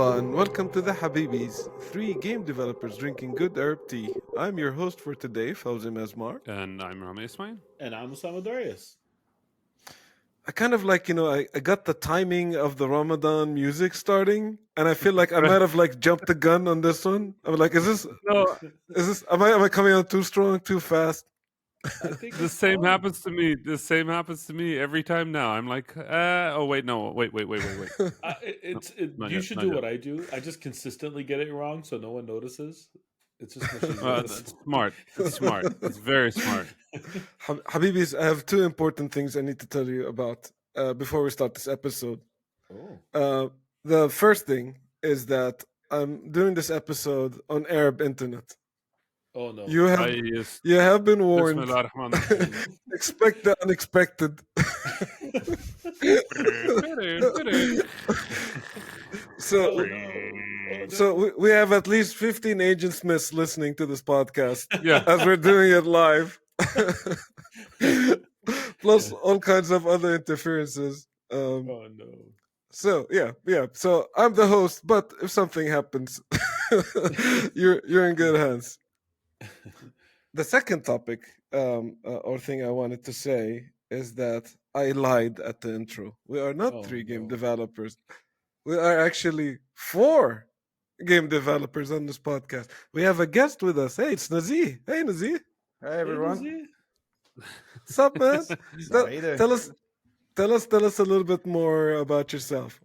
Marhaba and welcome to the Habibis, three game developers drinking good herb tea. I'm your host for today, Fawzi Mesmar. And I'm Rami Ismail. And I'm Osama Darius. I kind of I got the timing of the Ramadan music starting, and I feel like I might have jumped the gun on this one. I'm like, No, am I coming on too strong, too fast? I think the it's same fun. happens to me. The same happens to me every time now. I'm like, oh wait, no, wait. Not You yet, should not do yet. what I do. I just consistently get it wrong, so no one notices. It's just machine That's notice. smart. It's smart. It's very smart. Habibis, I have two important things I need to tell you about before we start this episode. Oh, Uh, the first thing is that I'm doing this episode on Arab internet. oh no! You have I just you have been warned. Bismillah ar-Rahman ar-Rahim. Expect the unexpected. so Oh no! Oh so no! we have at least 15 Agent Smiths listening to this podcast Yeah, as we're doing it live. Plus all kinds of other interferences. Oh no! So yeah. So I'm the host, but if something happens, you're in good hands. The second topic or thing I wanted to say is that I lied at the intro. We are not Oh three game no! developers. We are actually four game developers on this podcast. We have a guest with us. Hey, it's Nazih. Hey, Nazih. Hi Hey, everyone. Nazih. What's up, man? So how you doing? Tell us a little bit more about yourself.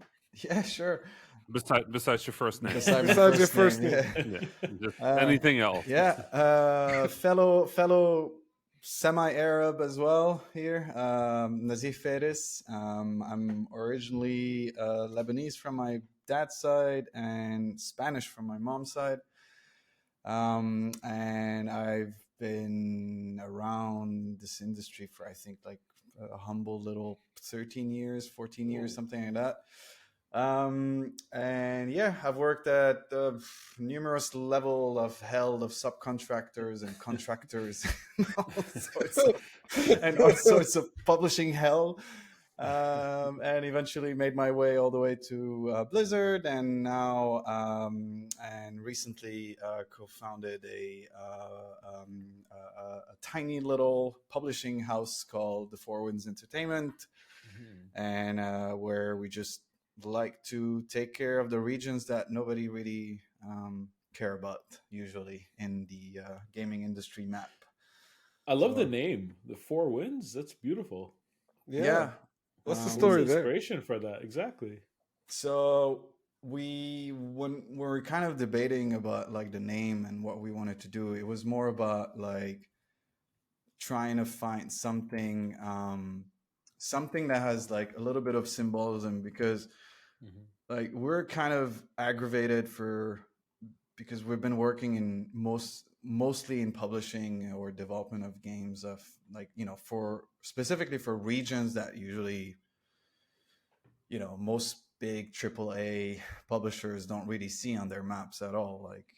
Yeah, sure. besides your first name. Besides your first name. Yeah, just Uh, anything else. Yeah, fellow semi-Arab as well here. Nazih Fares. I'm originally Lebanese from my dad's side and Spanish from my mom's side. And I've been around this industry for I think like a humble little 13 years, 14 years, something like that. And yeah, I've worked at numerous level of hell of subcontractors and contractors and all sorts of publishing hell. And eventually made my way all the way to Blizzard, and now and recently co-founded a tiny little publishing house called The Four Winds Entertainment, and where we just like to take care of the regions that nobody really care about usually in the gaming industry map. I love the So- name, the Four Winds. That's beautiful. Yeah. What's the Um, What's story the there? inspiration for that? Exactly. So when we're kind of debating about like the name and what we wanted to do, it was more about like trying to find something that has like a little bit of symbolism, because like we're kind of aggravated because we've been working in mostly in publishing or development of games of like, for specifically for regions that usually, most big AAA publishers don't really see on their maps at all. Like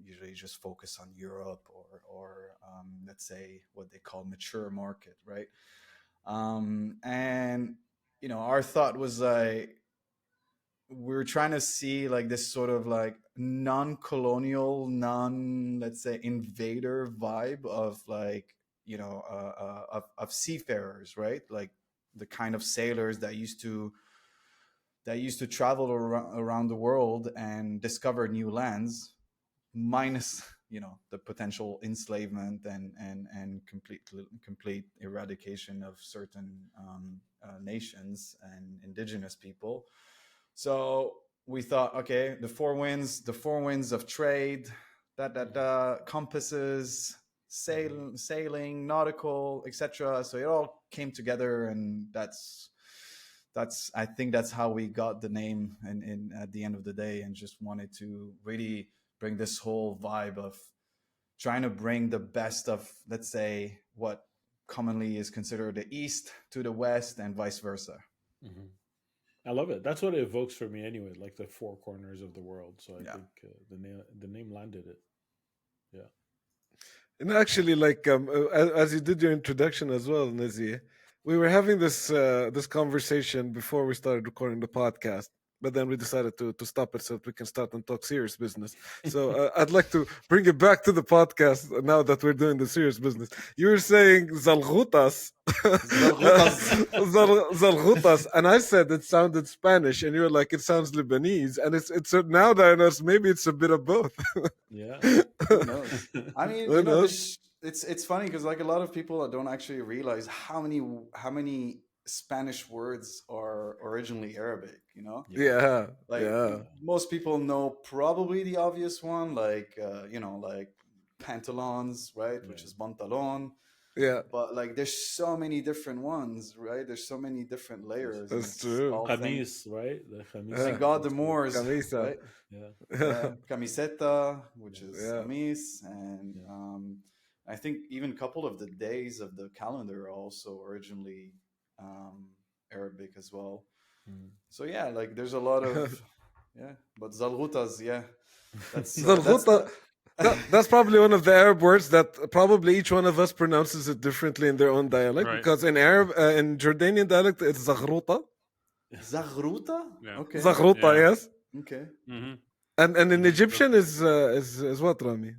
usually just focus on Europe or let's say what they call mature market, right? And our thought was like we're trying to see like this sort of like non-colonial, let's say invader vibe of like of seafarers, right? Like the kind of sailors that used to travel around the world and discover new lands, minus the potential enslavement and complete eradication of certain nations and indigenous people. So we thought, okay, the four winds of trade, compasses, sailing, nautical, etc. So it all came together, and that's I think that's how we got the name. And at the end of the day, and just wanted to really bring this whole vibe of trying to bring the best of, let's say, what commonly is considered the East to the West and vice versa. I love it. That's what it evokes for me anyway, like the four corners of the world. So I Yeah. think the name landed it. Yeah. And actually, as you did your introduction as well, Nazir, we were having this conversation before we started recording the podcast. but then we decided to stop it so that we can start and talk serious business. So I'd like to bring it back to the podcast now that we're doing the serious business. You were saying Zalgutas. Zalgutas, and I said it sounded Spanish, and you were like, it sounds Lebanese, and it's now that I know, maybe it's a bit of both. Yeah. Who knows? I mean, Who knows? it's funny because like a lot of people don't actually realize how many Spanish words are originally Arabic. You know, Yeah, like yeah. most people know probably the obvious one, like like pantalones, right? Which Yeah. is pantalon. Yeah, But like, there's so many different ones, right? There's so many different layers. and that's it's true. all Khamis, right? The khamis. Yeah. Thank God the Moors, Camisa. right? Yeah. Yeah, camiseta, which is Yeah. Amis, and Yeah. I think even a couple of the days of the calendar are also originally Arabic as well. Mm. So yeah, like there's a lot of but Zalgutas, that's Zalguta. That's probably one of the Arab words that probably each one of us pronounces it differently in their own dialect. Right. Because in Arab, in Jordanian dialect, it's Zaghruta. Zaghruta. Yeah. Okay. Zaghruta, Yeah. yes. Okay. Mm-hmm. And in Egyptian is what, Rami?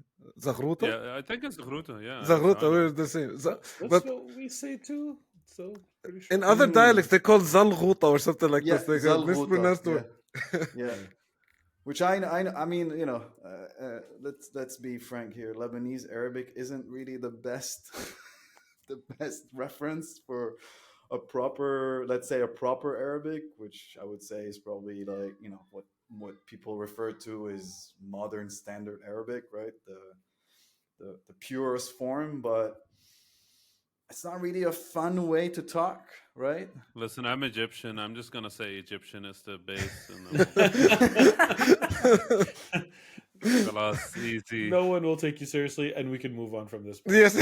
Zaghruta? Yeah, I think it's Groota. Yeah. Zaghruta, I we're know. the same. That's But what we say too. So pretty sure. in other dialects, they call Zalghuta or something like Yeah, this. They Zalghuta, mispronounced yeah. it. Yeah. Which I mean, let's be frank here. Lebanese Arabic isn't really the best, the best reference for a proper, let's say, a proper Arabic, which I would say is probably like what people refer to as modern standard Arabic, right? The purest form, but it's not really a fun way to talk, right? Listen, I'm Egyptian. I'm just gonna say Egyptian is the base, and then Khalas, easy. No one will take you seriously, and we can move on from this. Yes.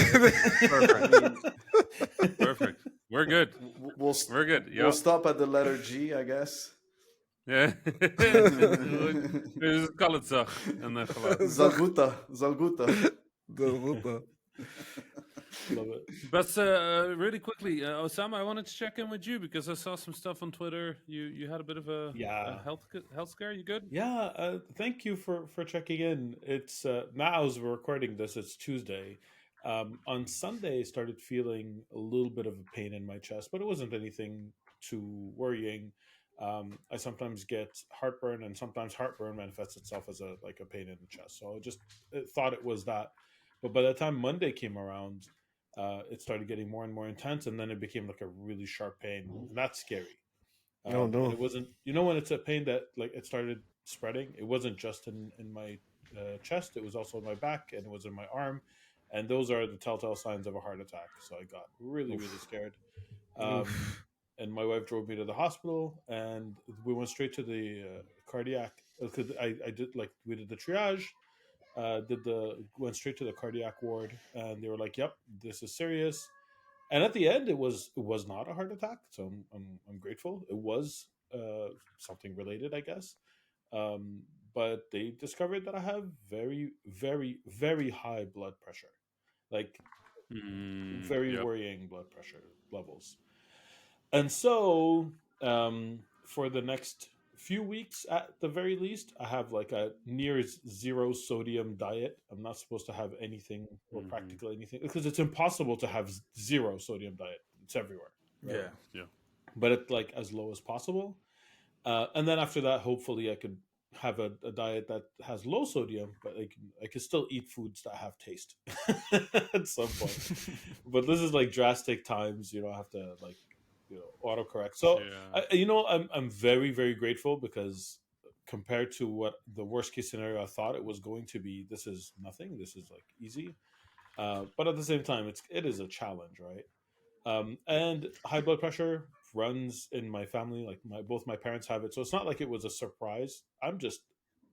Perfect. We're good. We'll We're good. we'll Yeah. stop at the letter G, I guess. Yeah. Just call it Zach, and then Khalas. Zalguta. Zalghuta. Love it. But really quickly, Osama, I wanted to check in with you because I saw some stuff on Twitter. You had a bit of a health scare. You good? Yeah, thank you for checking in. It's now as we're recording this, it's Tuesday. On Sunday, I started feeling a little bit of a pain in my chest, but it wasn't anything too worrying. I sometimes get heartburn, and sometimes heartburn manifests itself as a pain in the chest. So I just thought it was that. But by the time Monday came around, it started getting more and more intense, and then it became like a really sharp pain. And that's scary. Oh, no. And it wasn't, when it's a pain that like it started spreading, it wasn't just in my chest, it was also in my back, and it was in my arm. And those are the telltale signs of a heart attack. So I got really, really scared. And my wife drove me to the hospital, and we went straight to the cardiac. Because I did we did the triage, went straight to the cardiac ward, and they were like, "Yep, this is serious." And at the end, it was not a heart attack, so I'm grateful. It was something related, I guess. But they discovered that I have very, very, very high blood pressure, like very worrying blood pressure levels. And so, for the next few weeks, at the very least, I have like a near zero sodium diet. I'm not supposed to have anything or practically anything, because it's impossible to have zero sodium diet. It's everywhere. Right? Yeah. But it's like as low as possible. And then after that, hopefully I could have a diet that has low sodium, but I can still eat foods that have taste at some point. But this is like drastic times, I have to autocorrect. So I'm very, very grateful, because compared to what the worst case scenario I thought it was going to be, this is nothing. This is like easy. But at the same time, it is a challenge, right? And high blood pressure runs in my family. Like both my parents have it, so it's not like it was a surprise. I'm just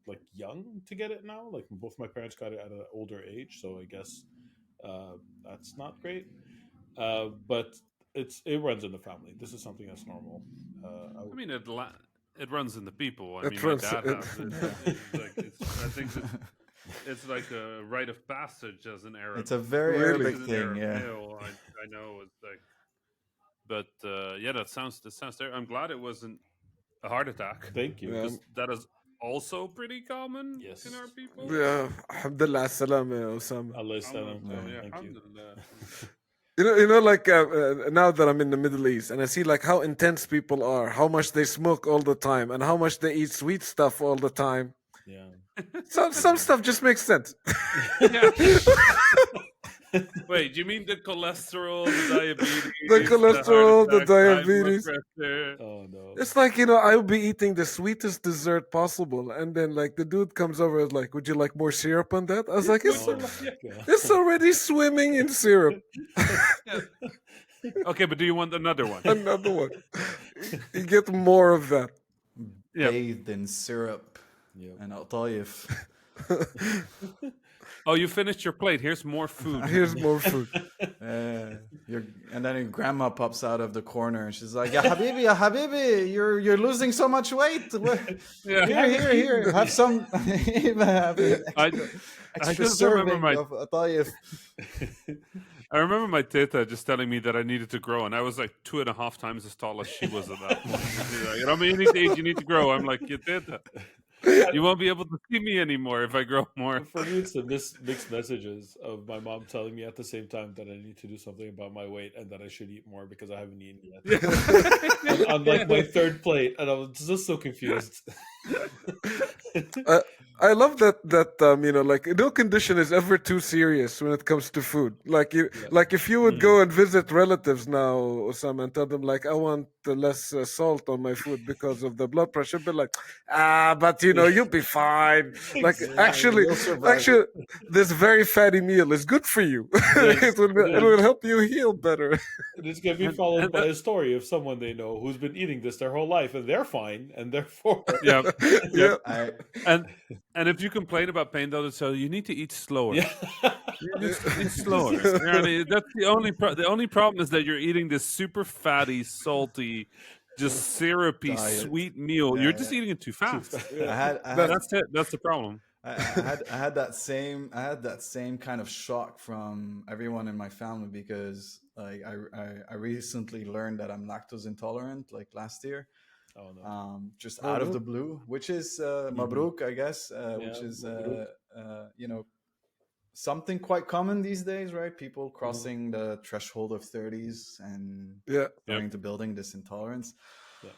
like young to get it now. Like both my parents got it at an older age, so I guess that's not great. But it runs in the family. This is something that's normal. I mean, it runs in the people. I It mean, my runs- dad it- has it. I think it's like a rite of passage as an Arab. It's a very Really? Arabic As an thing, Arab yeah. male, I know it's like, but that sounds there. I'm glad it wasn't a heart attack. Thank you. Yeah. That is also pretty common Yes. in our people. Yeah, alhamdulillah, salam, Osama. Allah is salam. Yeah, Thank you. alhamdulillah. Like now that I'm in the Middle East and I see like how intense people are, how much they smoke all the time, and how much they eat sweet stuff all the time. Yeah. Some stuff just makes sense. Yeah. Wait, do you mean the cholesterol, the diabetes, The cholesterol, heart the attack, high blood diabetes. pressure? Oh no. It's like, I would be eating the sweetest dessert possible, and then like the dude comes over and is like, "Would you like more syrup on that?" I was like, Oh my God. it's already swimming in syrup. Okay, but do you want another one? Another one. You get more of that. Yeah. Bathed in syrup Yep. and atayef. Oh, you finished your plate. Here's more food. Here's more food. And then your grandma pops out of the corner and she's like, "Ya habibi, ya habibi, you're losing so much weight. Yeah. Here, have some I extra just remember serving of atayef." I remember my teta just telling me that I needed to grow, and I was like 2.5 times as tall as she was at that point. She's like, how many days you need to grow? I'm like, teta, you won't be able to see me anymore if I grow more. For me, it's the mixed messages of my mom telling me at the same time that I need to do something about my weight and that I should eat more because I haven't eaten yet. I'm like my third plate, and I was just so confused. I love that like no condition is ever too serious when it comes to food. Like like if you would go and visit relatives now, Osama, and tell them like, I want less salt on my food because of the blood pressure, but like, but you'll be fine. Like actually, this very fatty meal is good for you. Yes, it will help you heal better. And it's going to be followed by a story of someone they know who's been eating this their whole life, and they're fine, and therefore, Yeah. Yeah. And if you complain about pain, they'll tell you need to eat slower. yeah. You need to eat slower. That's the only problem is that you're eating this super fatty, salty, just syrupy, Diet. sweet meal. Yeah, You're just eating it too fast. That's it. That's the problem. I had that same kind of shock from everyone in my family because like I recently learned that I'm lactose intolerant like last year. Oh no. Just out of the blue, which is mabruk, I guess, which is something quite common these days, right? People crossing the threshold of 30s and going to building this intolerance. Yeah.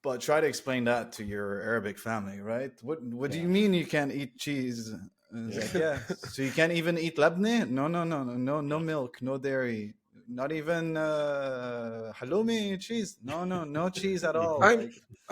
But try to explain that to your Arabic family, right? What do you mean you can't eat cheese? And it's like, so you can't even eat labne? No milk, no dairy. Not even halloumi cheese. No cheese at all.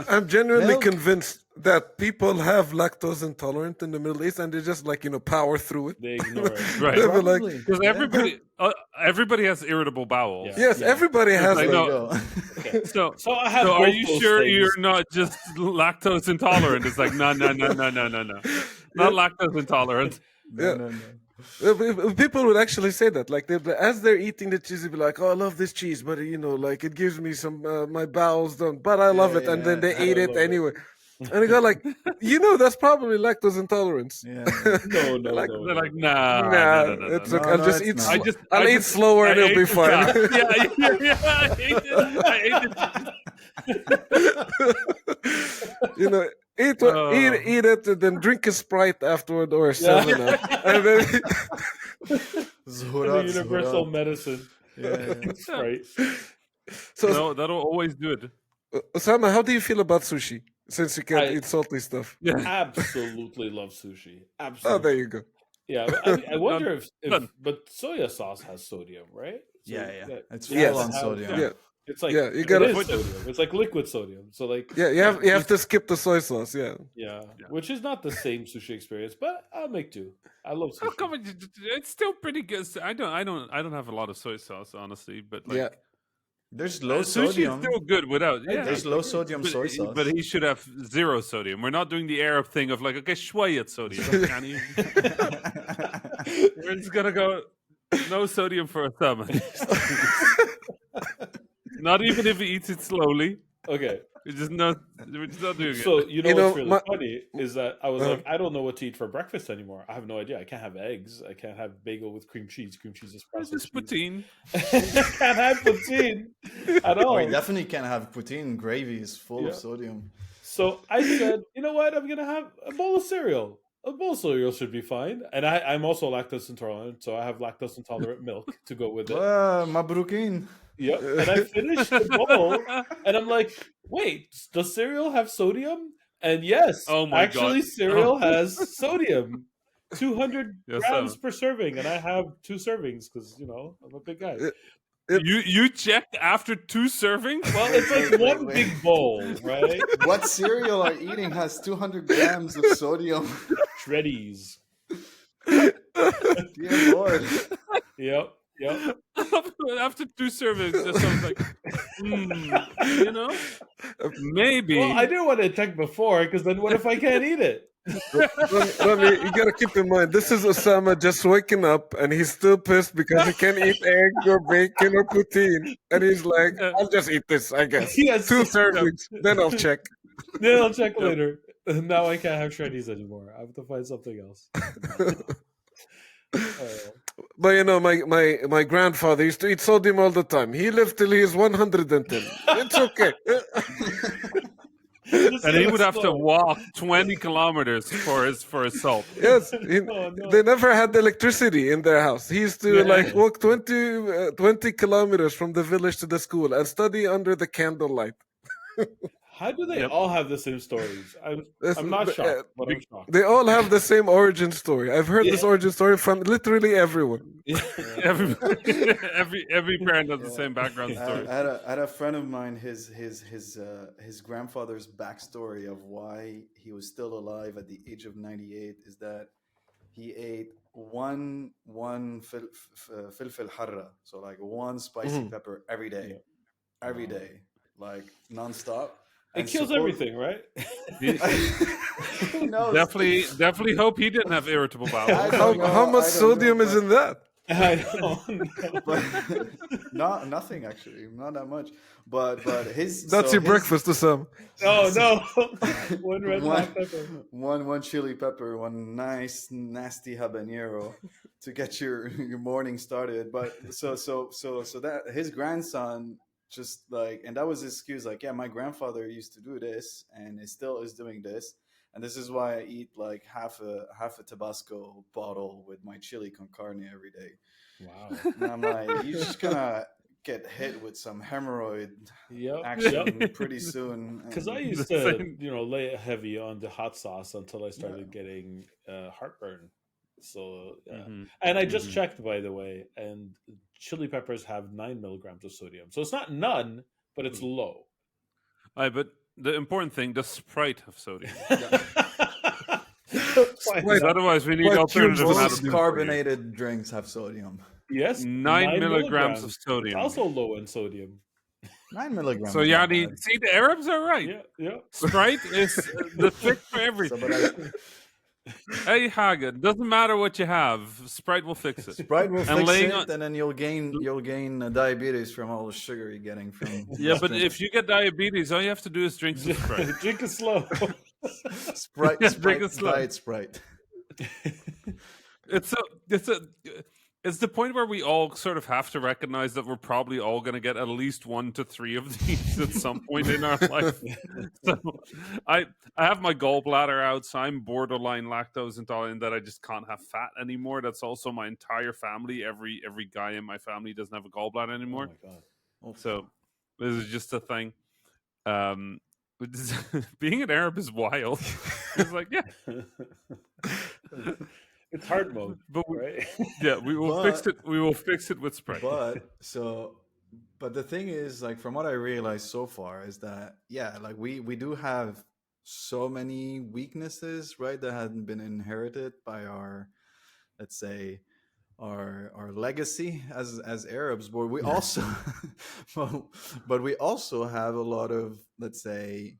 I'm genuinely Milk. convinced that people have lactose intolerant in the Middle East, and they just power through it. They ignore it. Right. They'll be like, Probably. Because everybody has irritable bowels. Yeah. yes, everybody has like, that. no. Okay. So I have are both you those sure things. you're not just lactose intolerant? It's like no. Not lactose intolerant. No. People would actually say that, like as they're eating the cheese, they'd be like, "Oh, I love this cheese, but like it gives me some my bowels don't, but I love it," and then they eat it anyway. And they go like, that's probably lactose intolerance. Yeah. No. They're like, nah, it's no. okay. I'll just it's eat. not. I'll eat slower, and it'll be fine. Yeah. I ate it. Eat it, and then drink a Sprite afterward or a 7-Up. And then Zuhurat, The universal zuhurat. medicine. Yeah. Right. No, that'll always do it. Osama, how do you feel about sushi? Since you can't eat salty stuff. Yeah. Absolutely love sushi. Absolutely. Oh, there you go. Yeah, I wonder if but soya sauce has sodium, right? So Yeah. It's Yes. full on sodium. Yeah. It's like Yeah, you gotta it is put- sodium. It's like liquid sodium. So like Yeah, you have to skip the soy sauce. Yeah. yeah, which is not the same sushi experience, but I'll make do. I love sushi. Oh, come on, it's still pretty good. I don't have a lot of soy sauce, honestly, but like, Yeah. There's low sushi sodium. is still good without. Yeah, There's low sodium soy sauce. but he should have 0 sodium. We're not doing the Arab thing of like, okay, shwayat sodium. We're just gonna go no sodium for a thumb. Not even if he eats it slowly. Okay. We're just not doing So it. you know You what's know, really funny is that I was uh, like, I don't know what to eat for breakfast anymore. I have no idea. I can't have eggs. I can't have bagel with cream cheese. Cream cheese is processed Just cheese. poutine. Can't have poutine at Oh, all. you definitely can't have poutine. Gravy is full of Yeah. sodium. So I said, you know what? I'm gonna have a bowl of cereal. A bowl of cereal should be fine. And I'm also lactose intolerant, so I have lactose intolerant milk to go with it. Mabrukin. Yep. And I finished the bowl, and I'm like, wait, does cereal have sodium? And yes, Oh my actually, God. cereal Oh. has sodium. 200 Yes, grams per serving, and I have 2 servings because I'm a big guy. You checked after 2 servings? Well, it's like Wait, one wait. big bowl, right? What cereal are eating has 200 grams of sodium? Shreddies. Dear Lord. Yep. After 2 servings, just sounds like, maybe. Well, I didn't want to check before because then what if I can't eat it? Rami, you gotta keep in mind, this is Osama just waking up and he's still pissed because he can't eat egg or bacon or poutine. And he's like, I'll just eat this, I guess. Yes. 2 servings, then I'll check. Then I'll check later. Now I can't have shreddies anymore. I have to find something else. But my grandfather used to eat sodium all the time. He lived till he is 110. It's okay. And he would have to walk 20 kilometers for his salt. Yes, no. they never had electricity in their house. He used to walk 20 kilometers from the village to the school and study under the candlelight. How do they all have the same stories? I'm not shocked, but I'm shocked. They all have the same origin story. I've heard this origin story from literally everyone. Every parent has the same background story. I had a friend of mine. His grandfather's backstory of why he was still alive at the age of 98 is that he ate one filfil harra, so like one spicy pepper every day, like nonstop. It kills everything, right? Who knows? Definitely hope he didn't have irritable bowel. How much sodium is in that? I don't know. But nothing actually, not that much. But his That's your breakfast to some. Oh no! One red hot pepper. One chili pepper, one nice nasty habanero to get your morning started. But so that his grandson just like, and that was his excuse, like, yeah, my grandfather used to do this and it still is doing this, and this is why I eat like half a Tabasco bottle with my chili con carne every day. Wow. And I'm like, you're just gonna get hit with some hemorrhoid Yep. action pretty soon. Because I used to, lay it heavy on the hot sauce until I started getting heartburn. So, and I just checked, by the way, and chili peppers have 9 milligrams of sodium. So it's not none, but it's low. But the important thing, does Sprite have sodium? Otherwise, we need alternative. Most carbonated drinks have sodium. Yes, 9 milligrams of sodium. Also low in sodium. 9 milligrams. So see, the Arabs are right. Yeah. Sprite is the fix for everything. Hey, Hagen, doesn't matter what you have, Sprite will fix it. Sprite will fix it, and then you'll gain diabetes from all the sugar you're getting from. Yeah, but if you get diabetes, all you have to do is drink some Sprite. Drink it slow. Sprite, drink it slow. Diet Sprite. It's the point where we all sort of have to recognize that we're probably all going to get at least 1 to 3 of these at some point in our life. So I have my gallbladder out, so I'm borderline lactose intolerant, that I just can't have fat anymore. That's also my entire family. Every guy in my family doesn't have a gallbladder anymore. Oh my God. So this is just a thing. Being an Arab is wild. It's like, yeah. It's hard mode, but right? Yeah, we will fix it. We will fix it with Sprite. But the thing is, like, from what I realized so far is that, yeah, like we do have so many weaknesses, right, that hadn't been inherited by our, let's say, our legacy as Arabs, but we also but we also have a lot of, let's say,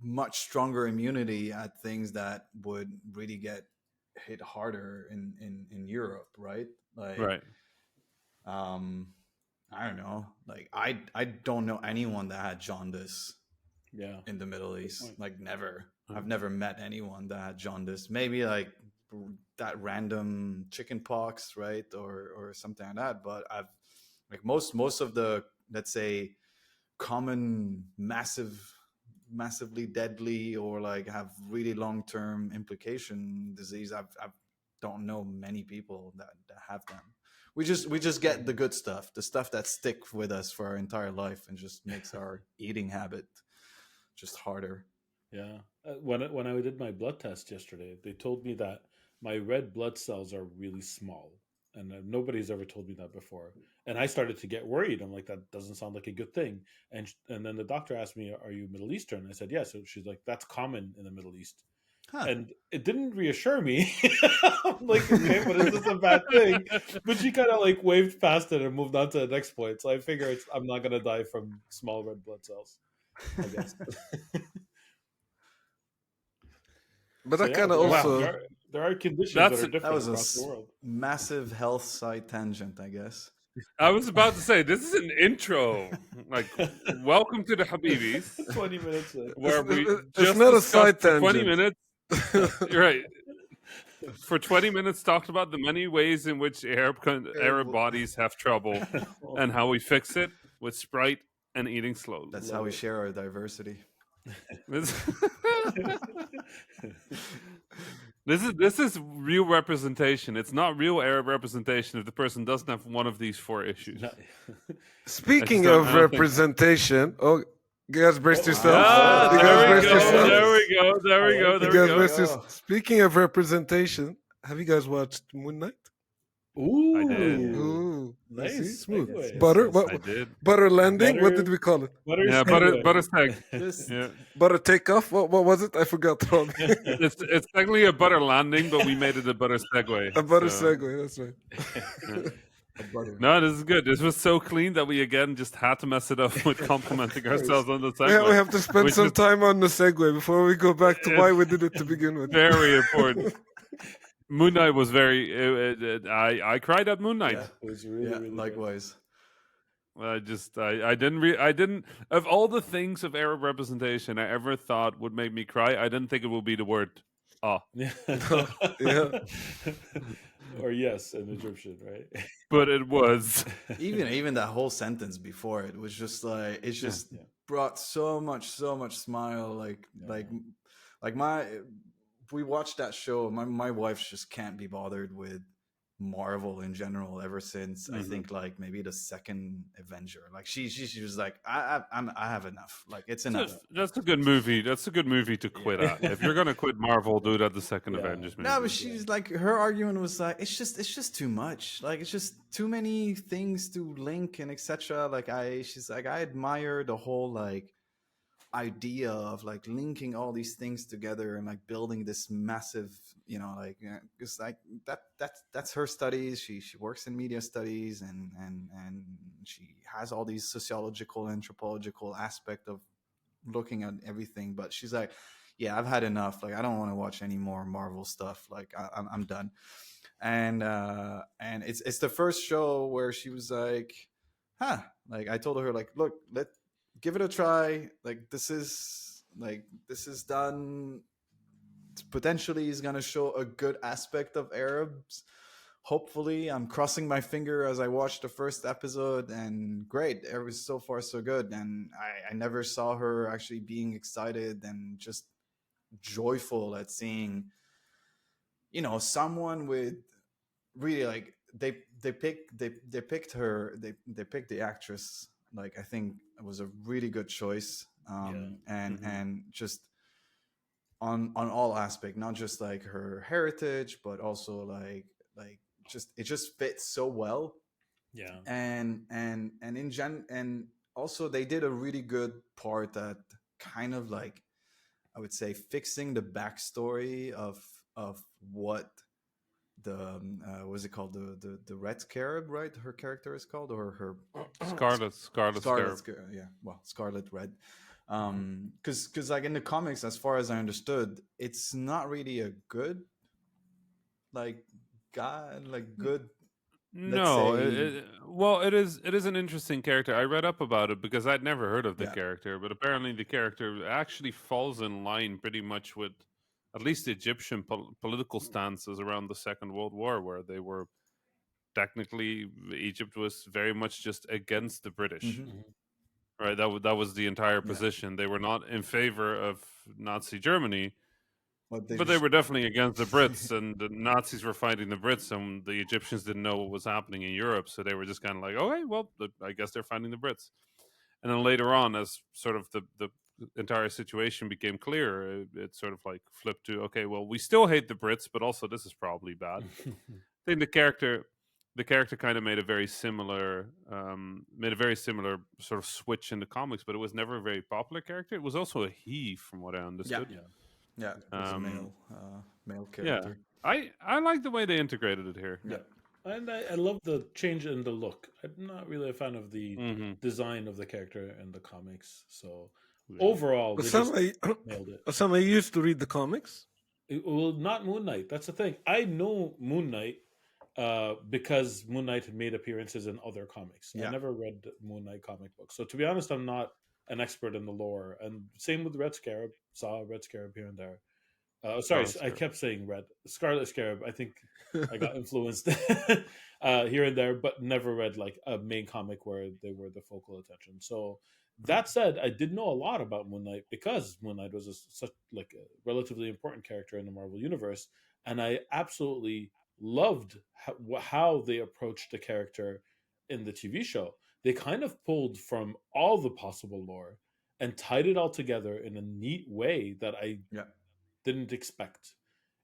much stronger immunity at things that would really get hit harder in Europe, right? Like, right. I don't know. Like, I don't know anyone that had jaundice Yeah. in the Middle Good East. point. Like never. Oh. I've never met anyone that had jaundice. Maybe like that random chicken pox, right, or something like that. But I've like most of the, let's say, common massively deadly or like have really long-term implication disease, I don't know many people that have them. We just get the good stuff, the stuff that stick with us for our entire life and just makes our eating habit just harder. Yeah. When I did my blood test yesterday, they told me that my red blood cells are really small, and nobody's ever told me that before. And I started to get worried. I'm like, that doesn't sound like a good thing. And then the doctor asked me, "Are you Middle Eastern?" I said, "Yes." So she's like, "That's common in the Middle East." Huh. And it didn't reassure me. I'm like, okay, but is this a bad thing? But she kind of like waved past it and moved on to the next point. So I figure I'm not gonna die from small red blood cells, I guess. But So that yeah, kind of wow, also there are conditions That's that are a- That different was a across the world. massive health side tangent, I guess. I was about to say this is an intro. Like, welcome to the Habibis, 20 minutes in. where we it's just not a discussed side for 20 tangent. minutes. You're right. For 20 minutes, talked about the many ways in which Arab bodies have trouble and how we fix it with Sprite and eating slowly. That's Love how we it. share our diversity. This, this is real representation. It's not real Arab representation if the person doesn't have one of these four issues. Not- Speaking I of don't think- representation, oh, you guys brace Oh, yourselves. Ah, You there guys we brace go. yourselves. There we go. There we go. You There guys we go. brace go. yourselves. Speaking of representation, have you guys watched Moon Knight? Ooh, I did. Ooh, you see, nice. smooth. Segue. Butter, yes. what, I did. butter landing. What Butter- did we call it? Yeah, segue. butter seg. Just Yeah, Butter takeoff. What was it? I forgot. Robbie. it's technically a butter landing, but we made it a butter segue. A butter so, segue. That's right. yeah. a butter. No, this is good. This was so clean that we again just had to mess it up with complimenting course. ourselves on the segue. Yeah, we have to spend Which some is- time on the segue before we go back to why we did it to begin with. Very important. Moon Knight was very. I cried at Moon Knight. Yeah, It was really, yeah, really good. likewise. I didn't of all the things of Arab representation I ever thought would make me cry. I didn't think it would be the word ah, Yeah. Yeah. Or yes, an Egyptian, right? but it was. Even that whole sentence before it was just like it just Yeah. brought so much smile. Like my we watched that show. My wife just can't be bothered with Marvel in general ever since I Mhm. think like maybe the second Avenger. Like she was like I have enough. Like it's enough. That's a good movie. That's a good movie to quit at. If you're gonna quit Marvel, do it at the second Yeah. Avengers movie. No, but she's like her argument was like it's just too much. Like it's just too many things to link and etc. Like she's like I admire the whole like idea of like linking all these things together and like building this massive, like because like that's her studies. She works in media studies and she has all these sociological, anthropological aspect of looking at everything. But she's like, yeah, I've had enough. Like I don't want to watch any more Marvel stuff. Like I'm done. And it's the first show where she was like, huh. Like I told her like, look, give it a try. Like this is done. Potentially is gonna show a good aspect of Arabs. Hopefully, I'm crossing my finger as I watched the first episode, and great, it was so far so good. And I never saw her actually being excited and just joyful at seeing, someone with really like they picked her, they picked the actress. Like I think it was a really good choice, and just on all aspect, not just like her heritage, but also like just it just fits so well. Yeah. And and also they did a really good part at kind of like I would say fixing the backstory of what the what's it called, the red scarab, right? Her character is called, or her Scarlet Scarab. yeah, well, Scarlet Red. Because like in the comics, as far as I understood, it's not really a good like guy, like good let's No, say, well, it is an interesting character. I read up about it because I'd never heard of the yeah. character, but apparently the character actually falls in line pretty much with at least the Egyptian political stances around the Second World War, where they were technically Egypt was very much just against the British, Hmm. right? That was the entire Yeah, position. They were not in favor of Nazi Germany, but they but they just were definitely against the Brits, and the Nazis were fighting the Brits, and the Egyptians didn't know what was happening in Europe, so they were just kind of like, okay, well, I guess they're fighting the Brits. And then later on, as sort of the entire situation became clear, it sort of like flipped to, okay, well, we still hate the Brits, but also this is probably bad. I think the character kind of made a very similar sort of switch in the comics, but it was never a very popular character. It was also a he, from what I yeah, understood. Yeah. yeah, it was a Um, male yeah, character. I like the way they integrated it here. Yeah. And I love the change in the look. I'm not really a fan of the Hmm. design of the character in the comics. So Yeah. overall, they just Osama, nailed it. Osama used to read the comics. Well, not Moon Knight. That's the thing. I know Moon Knight because Moon Knight had made appearances in other comics. I Yeah. never read Moon Knight comic books. So to be honest, I'm not an expert in the lore. And same with Red Scarab. Saw Red Scarab here and there. Sorry, Scarlet I Scarab. kept saying red. Scarlet Scarab. I think I got influenced here and there, but never read like a main comic where they were the focal attention. So that said, I did know a lot about Moon Knight because Moon Knight was such like a relatively important character in the Marvel universe, and I absolutely loved how they approached the character in the TV show. They kind of pulled from all the possible lore and tied it all together in a neat way that I Yeah. didn't expect.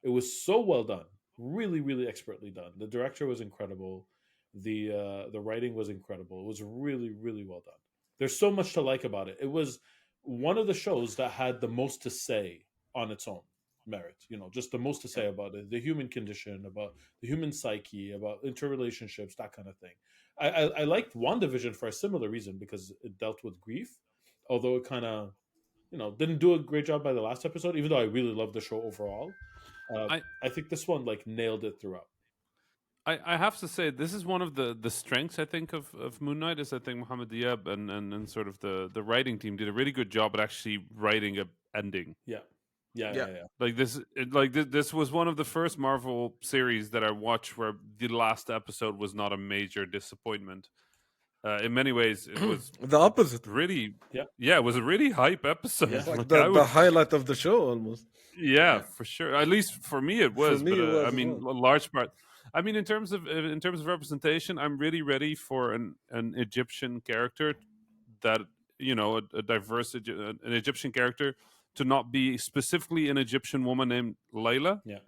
It was so well done, really, really expertly done. The director was incredible. The writing was incredible. It was really, really well done. There's so much to like about it. It was one of the shows that had the most to say on its own merit. You know, just the most to say about it, the human condition, about the human psyche, about interrelationships, that kind of thing. I liked WandaVision for a similar reason because it dealt with grief, although it kind of didn't do a great job by the last episode, even though I really loved the show overall. I I think this one like nailed it throughout. I have to say this is one of the strengths I think of Moon Knight is I think Mohammed Diab and sort of the writing team did a really good job at actually writing a ending. Yeah, yeah, Yeah. yeah, yeah. Like this was one of the first Marvel series that I watched where the last episode was not a major disappointment. In many ways, it was The opposite. really Yeah. it was a really hype episode. Yeah. It's like Like, the, I the would highlight of the show almost. Yeah, Yeah. for sure. At least for me, it was. me, But it was I as mean, well. a large part. I mean, in terms of representation, I'm really ready for an Egyptian character that a diverse an Egyptian character to not be specifically an Egyptian woman named Layla. Yeah.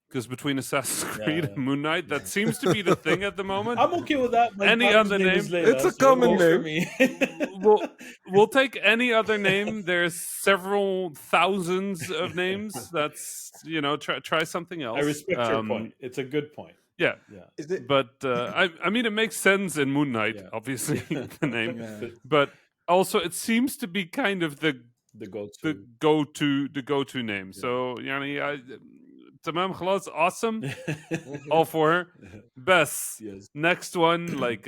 Because between Assassin's Yeah, Creed yeah. and Moon Knight, that seems to be the thing at the moment. I'm okay with that. My Any daughter's other name is name? Layla, It's a so it common works for name. me. We'll take any other name. There's several thousands of names. That's try something else. I respect your point. It's a good point. Yeah, Yeah. Is it? but I mean, it makes sense in Moon Knight, Yeah. obviously the name, Yeah. but also it seems to be kind of the The go-to. go-to name. So Tamam Khalas, awesome, all for her. Best. Yes. Next one, like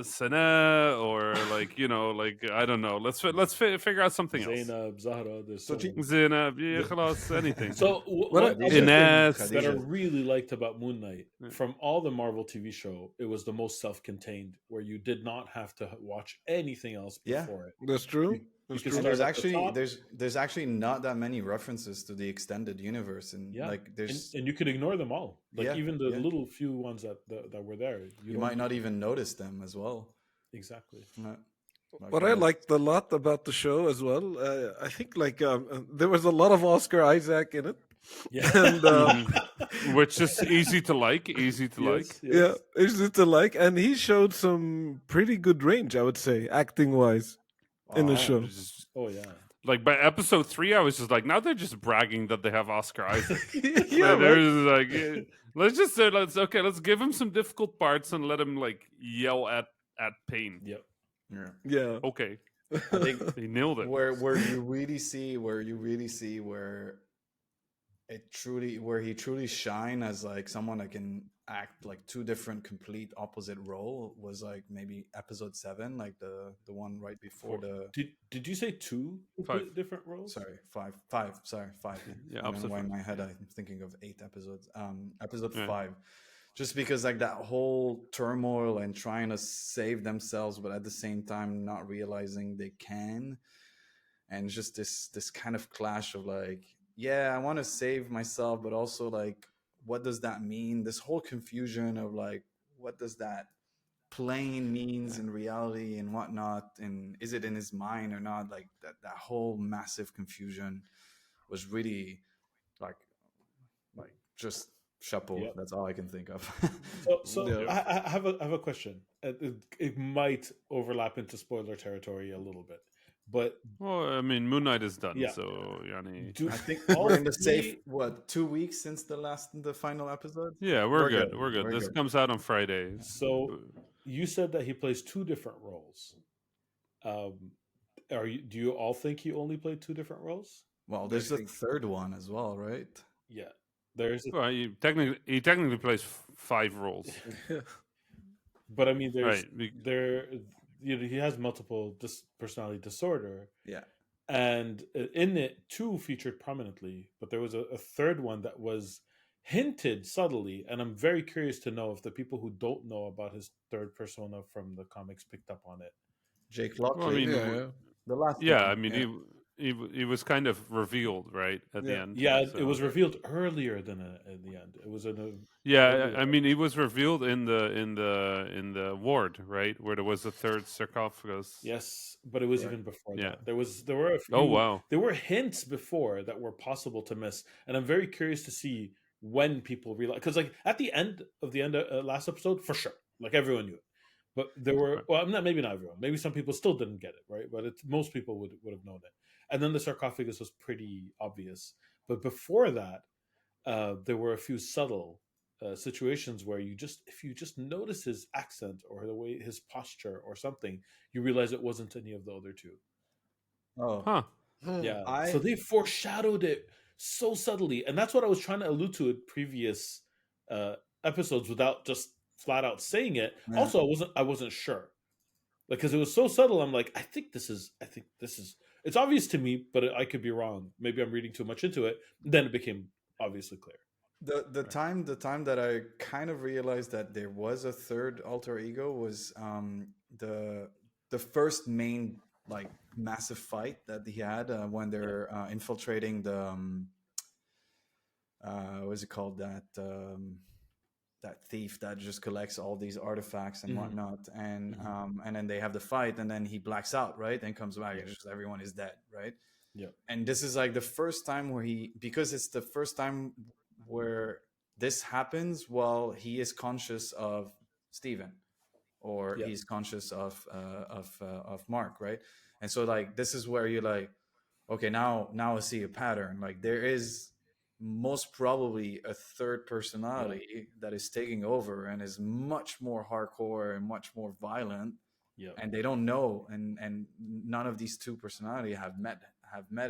Sana, or like I don't know. Let's figure out something else. Zainab, Zahra. There's So so do- many. Zainab, yeah, khalas, anything. So What what I- other thing Ines. that I Khadija. really liked about Moon Knight Yeah. from all the Marvel TV show, it was the most self-contained, where you did not have to watch anything else Yeah. before it. That's true. That's can true. And there's start at the actually top. there's actually not that many references to the extended universe, and Yeah. like there's And you could ignore them all, like Yeah, even the yeah. little few ones that were there. you don't- might not even notice them as well. exactly. What I liked a lot about the show as well, I think like there was a lot of Oscar Isaac in it. Yeah, And Which is easy to like. Yes. yeah, easy to like, and he showed some pretty good range, I would say, acting wise, in the Aw. show. Just- Oh yeah. like by episode 3, I was just like, now they're just bragging that they have Oscar Isaac. Yeah, Like, they're right. just like, let's just say let's give him some difficult parts and let him like yell at pain. Yep. Yeah. Yeah. Okay, I think they nailed it. where you really see where he truly shine as like someone that can act like two different complete opposite role was like maybe episode 7, like the one right before the Did you say 2 5. different roles? sorry 5 sorry 5. Yeah, I don't know opposite why in five. my head I'm thinking of 8 episodes. Episode Right. 5, just because like that whole turmoil and trying to save themselves but at the same time not realizing they can, and just this kind of clash of like, yeah, I want to save myself but also like, what does that mean? This whole confusion of like, what does that plane means in reality and whatnot, and is it in his mind or not? Like that whole massive confusion was really like just chapeau. Yep. That's all I can think of. So Yeah. I have a question. It might overlap into spoiler territory a little bit, but Well, I mean, Moon Knight is done, Yeah. so yani, do I think all we're in the safe three- 2 weeks since the final episode. yeah, we're good. good. We're good. We're This good. comes out on Friday. So you said that he plays 2 different roles. Do you all think he only played 2 different roles? Well, there's a third one as well, right? Yeah, there's. Well, he technically plays 5 roles, But I mean, there's right? be- there. He has multiple personality disorder, Yeah. and in it 2 featured prominently, but there was a third one that was hinted subtly, and I'm very curious to know if the people who don't know about his third persona from the comics picked up on it. Jake Well, I Lockley, mean, Yeah, yeah. the last yeah, one. I mean, yeah. he was kind of revealed right at the Yeah. end. Yeah, so- it was revealed earlier than in the end. It was in a Yeah, earlier- I mean, he was revealed in the ward, right, where there was a third sarcophagus. yes, but it was Right. even before Yeah. that. There were a few, Oh wow. there were hints before that were possible to miss, and I'm very curious to see when people realize, because like at the end of last episode, for sure, like everyone knew it, but there were Right. well, maybe not everyone, maybe some people still didn't get it, right? But most people would have known it, and then the sarcophagus was pretty obvious. But before that, there were a few subtle situations where if you just notice his accent or the way his posture or something, you realize it wasn't any of the other 2. Oh, Huh. Yeah. So they foreshadowed it so subtly, and that's what I was trying to allude to in previous episodes without just flat out saying it. Yeah. Also, I wasn't sure, like, because it was so subtle. I'm like, I think this is. It's obvious to me, but I could be wrong. Maybe I'm reading too much into it. Then it became obviously clear. the time that I kind of realized that there was a third alter ego was the first main like massive fight that he had when they're infiltrating the what is it called, that thief that just collects all these artifacts and Mhm. whatnot, and then they have the fight, and then he blacks out, right, and comes back, Yeah. and just everyone is dead, right? Yeah. And this is like the first time where because it's the first time where this happens while he is conscious of Steven, or Yeah. he's conscious of Mark, right? And so like this is where you're like, okay, now I see a pattern. Like there is most probably a third personality that is taking over and is much more hardcore and much more violent, Yeah. and they don't know, and none of these 2 personalities have met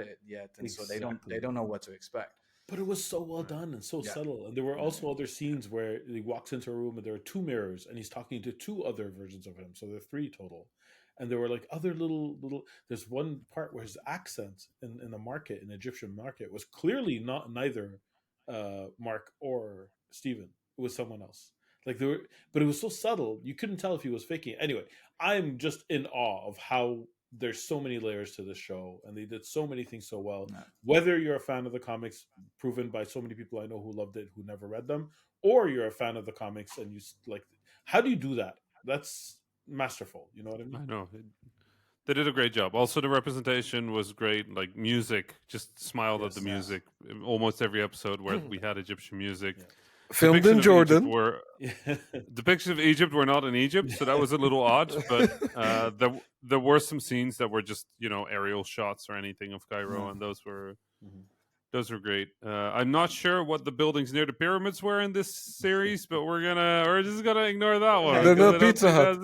it yet, and so they Exactly. don't know what to expect. But it was so well done and so Yeah. subtle. And there were also other scenes where he walks into a room and there are 2 mirrors and he's talking to 2 other versions of him. So there are 3 total. And there were like other little there's one part where his accent in the market, in the Egyptian market, was clearly neither Mark or Steven. It was someone else. Like but it was so subtle, you couldn't tell if he was faking it. Anyway, I'm just in awe of how there's so many layers to this show, and they did so many things so well. Yeah. Whether you're a fan of the comics, proven by so many people I know who loved it, who never read them, or you're a fan of the comics and you like, how do you do that? That's masterful. You know what I mean? I know. They did a great job. Also, the representation was great. Like music, just smiled at Yes. the music. Almost every episode where we had Egyptian music. Yeah. Filmed Depictions in of Jordan. Egypt depictions of Egypt were not in Egypt, so that was a little odd. But there were some scenes that were just aerial shots or anything of Cairo, Yeah. and those were Mhm. great. I'm not sure what the buildings near the pyramids were in this series, but we're just gonna ignore that one. They're 'cause not I don't Pizza think Hut.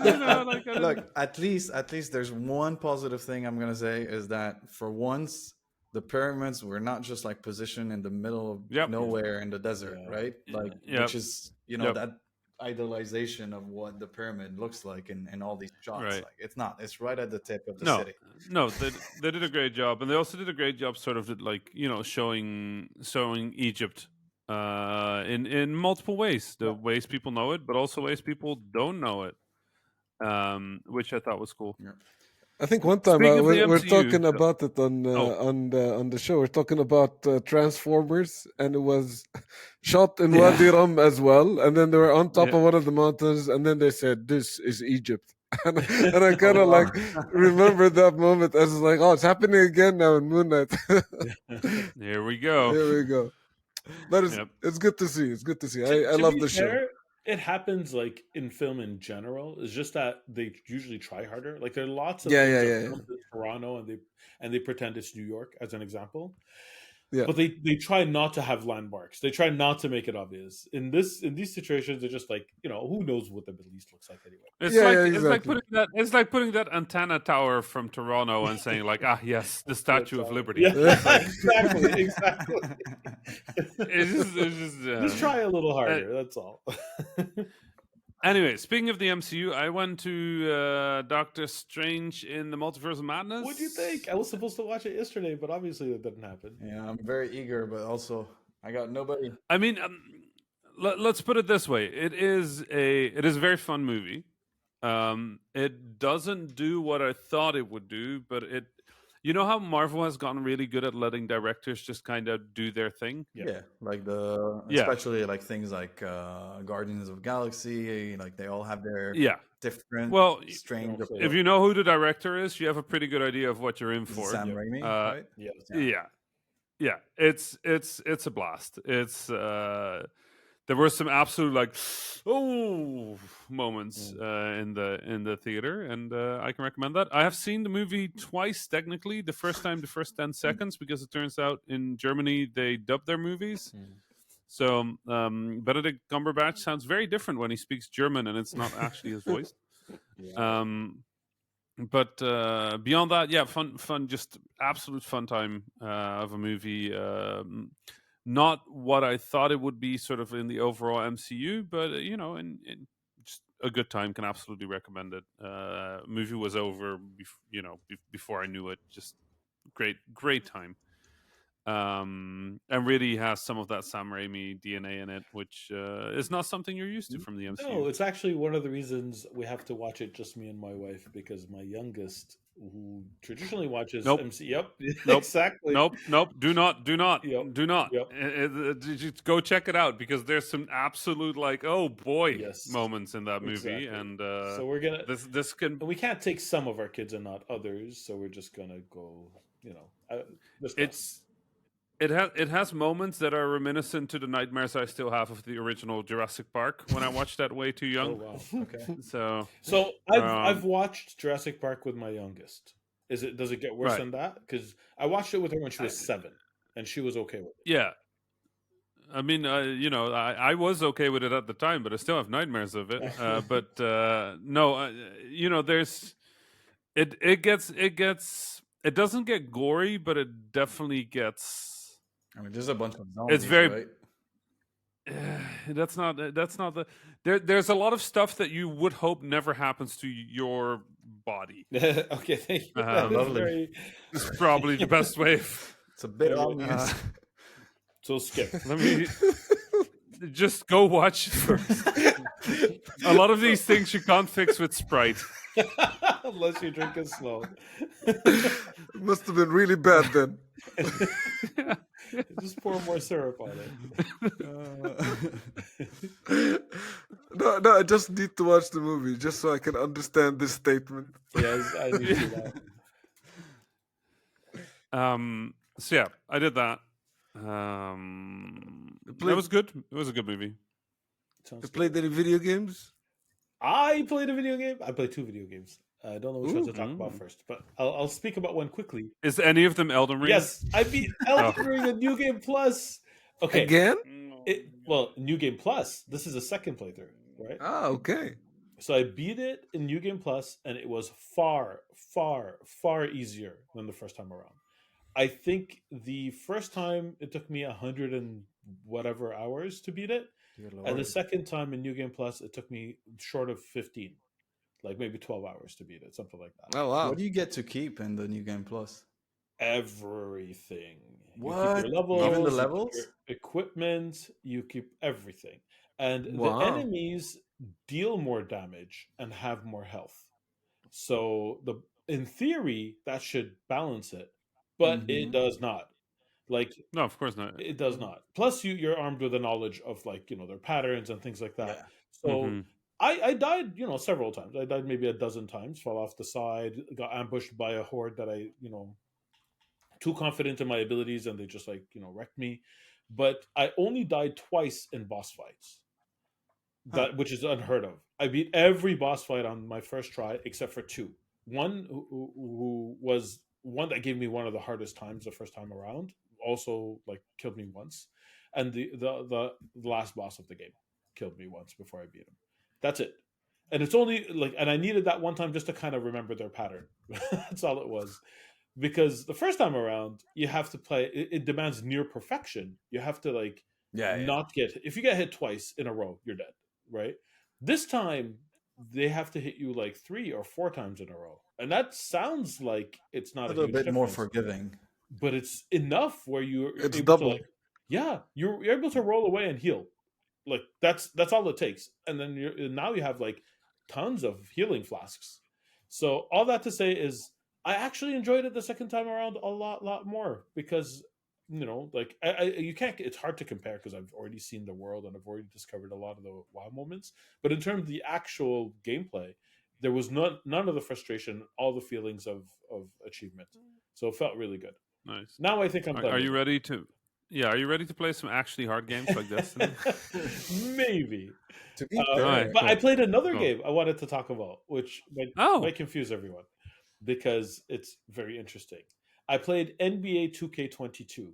that's- Look, at least there's one positive thing I'm gonna say, is that for once the pyramids were not just like positioned in the middle of Yep. nowhere in the desert, Yeah. right? Like, Yep. which is, you know, Yep. that idealization of what the pyramid looks like in all these shots. Right. Like, it's not. It's right at the tip of the No, city. no, they did a great job, and they also did a great job, sort of like, you know, showing Egypt in multiple ways. The ways people know it, but also ways people don't know it, which I thought was cool. Yeah. I think one time Speaking of the we're MCU, talking about it on Oh. on the show. We're talking about Transformers, and it was shot in Yeah. Wadi Rum as well. And then they were on top Yeah. of one of the mountains, and then they said, "This is Egypt." And I kind of Oh, like remember that moment as like, "Oh, it's happening again now in Moon Knight." Here we go. Here we go. But Yep. it's good to see. It's good to see. To I love be the show. fair, it happens like in film in general. It's just that they usually try harder. Like there are lots of Yeah, things yeah, that yeah, yeah. filmed in Toronto and they pretend it's New York as an example. Yeah. But they try not to have landmarks. They try not to make it obvious. In these situations, they're just like, you know, who knows what the Middle East looks like anyway. It's Yeah, like yeah, it's like exactly. putting that antenna tower from Toronto and saying like, ah, yes, the Statue of Liberty. Yeah, Like, exactly. it's just Just try a little harder. That's all. Anyway, speaking of the MCU, I went to Doctor Strange in the Multiverse of Madness. What do you think? I was supposed to watch it yesterday, but obviously that didn't happen. Yeah, I'm very eager, but also I got nobody. I mean, let's put it this way: it is a very fun movie. It doesn't do what I thought it would do, but it. You know how Marvel has gotten really good at letting directors just kind of do their thing? Yeah, like Yeah. especially like things like Guardians of the Galaxy, like they all have their Yeah. different Well, strange Also- if you know who the director is, you have a pretty good idea of what you're in for. Sam Raimi, Uh, right? Yeah. Yeah. It's a blast. It's there were some absolute like moments in the theater, and I can recommend that. I have seen the movie twice technically. The first time, the first 10 seconds, because it turns out in Germany they dub their movies. So Benedict Cumberbatch sounds very different when he speaks German, and it's not actually his voice. Yeah. But beyond that, yeah, fun, just absolute fun time of a movie. Not what I thought it would be, sort of in the overall MCU, but you know, in just a good time. Can absolutely recommend it. Movie was over, before I knew it. Just great time. And really has some of that Sam Raimi DNA in it, which is not something you're used to from the MCU. No, it's actually one of the reasons we have to watch it, just me and my wife, because my youngest, who traditionally watches Nope. MC, yep, Nope. exactly. Nope. Do not. Yep. Do not. Yep. Just go check it out, because there's some absolute like, oh boy, Yes. moments in that movie, Exactly. and So we're gonna. this can. We can't take some of our kids and not others, so we're just gonna go. It has moments that are reminiscent to the nightmares I still have of the original Jurassic Park when I watched that way too Oh young. wow. Okay. So I've watched Jurassic Park with my youngest. Does it get worse Right. than that? Because I watched it with her when she was 7, and she was okay with it. yeah. I mean, I was okay with it at the time, but I still have nightmares of it. But no, there's it doesn't get gory, but it definitely gets. I mean, there's a bunch of zombies, It's very. right? That's not the. There's a lot of stuff that you would hope never happens to your body. Okay, thank you. That is Lovely. very- It's probably the best way. It's a bit obvious. So skip. Let me just go watch it first. A lot of these things you can't fix with Sprite. Unless you drink it slow. It must have been really bad then. Just pour more syrup on it. No, I just need to watch the movie just so I can understand this statement. Yes, I need to do that. So yeah, I did that. It was good. It was a good movie. Sounds You good. played any video games? I played a video game. I played 2 video games. I don't know which one to talk about Ooh. first, but I'll speak about one quickly. Is any of them Elden Ring? Yes, I beat Elden Ring in New Game Plus. Okay, Again? New Game Plus. This is a second playthrough, right? Ah, okay. So I beat it in New Game Plus, and it was far, far, far easier than the first time around. I think the first time it took me 100 and whatever hours to beat it, Dear and the Lord. second time in New Game Plus, it took me short of 15, like maybe 12 hours to beat it, something like that. Oh What wow. do you get to keep in the New Game Plus? Everything. You keep your What? Even the levels, you keep your levels? equipment, you keep everything. And the Wow. enemies deal more damage and have more health. So the in theory that should balance it, but it Mm-hmm. does not. Like No, of course not. it does not. Plus you're armed with a knowledge of like, their patterns and things like that. Yeah. So Mm-hmm. I died, several times. I died maybe a dozen times, fell off the side, got ambushed by a horde that I, too confident in my abilities and they just like wrecked me. But I only died twice in boss fights, Huh. that which is unheard of. I beat every boss fight on my first try except for two. One who was one that gave me one of the hardest times the first time around, also like killed me once, and the last boss of the game killed me once before I beat him. That's it. And it's only like, and I needed that one time just to kind of remember their pattern. That's all it was, because the first time around you have to play, it demands near perfection. You have to like Yeah, yeah. not get, if you get hit twice in a row you're dead, right? This time they have to hit you like 3 or 4 times in a row, and that sounds like it's A not a little huge bit more difference, forgiving. but it's enough where you're It's able to double. like, yeah, you're able to roll away and heal. Like that's all it takes, and then now you have like tons of healing flasks. So all that to say is, I actually enjoyed it the second time around a lot more, because like you can't, it's hard to compare because I've already seen the world and I've already discovered a lot of the wow moments. But in terms of the actual gameplay, there was none of the frustration, all the feelings of achievement. So it felt really good. Nice. Now I think I'm done Are with you ready to? Yeah, are you ready to play some actually hard games like Destiny? it. Maybe. To be All right, fair, But I cool. played another Cool. game I wanted to talk about, which Oh, might confuse everyone because it's very interesting. I played NBA 2K22.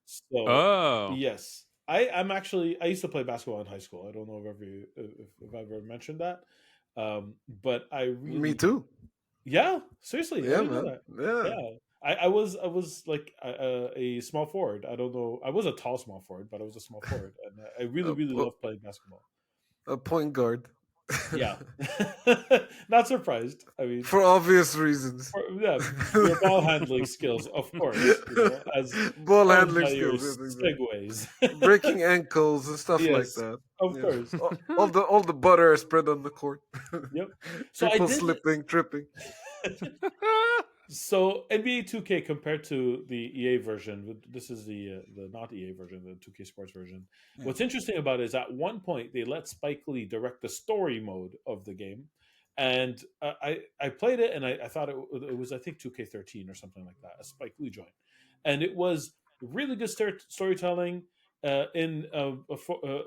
So oh, yes, I'm actually, I used to play basketball in high school. I don't know if I've ever mentioned that, but I Me really, too. yeah, seriously, I Yeah, didn't know man. that. Yeah. Yeah, I was like a small forward. I don't know. I was a tall small forward, but I was a small forward, and I A, really po- love playing basketball. a point guard. Yeah, not surprised. I mean, For obvious reasons. yeah, your ball handling skills, of course, as Ball shown handling by your skills, yes, exactly. segues. Breaking ankles and stuff like Yes, that. of Yeah. course. All the butter spread on the court. Yep. So I People did. slipping, tripping. So NBA 2K compared to the EA version, this is the not EA version, the 2K Sports version. yeah. What's interesting about it is at one point they let Spike Lee direct the story mode of the game, and I played it and I thought it was, I think, 2K13 or something like that, a Spike Lee joint, and it was really good storytelling. In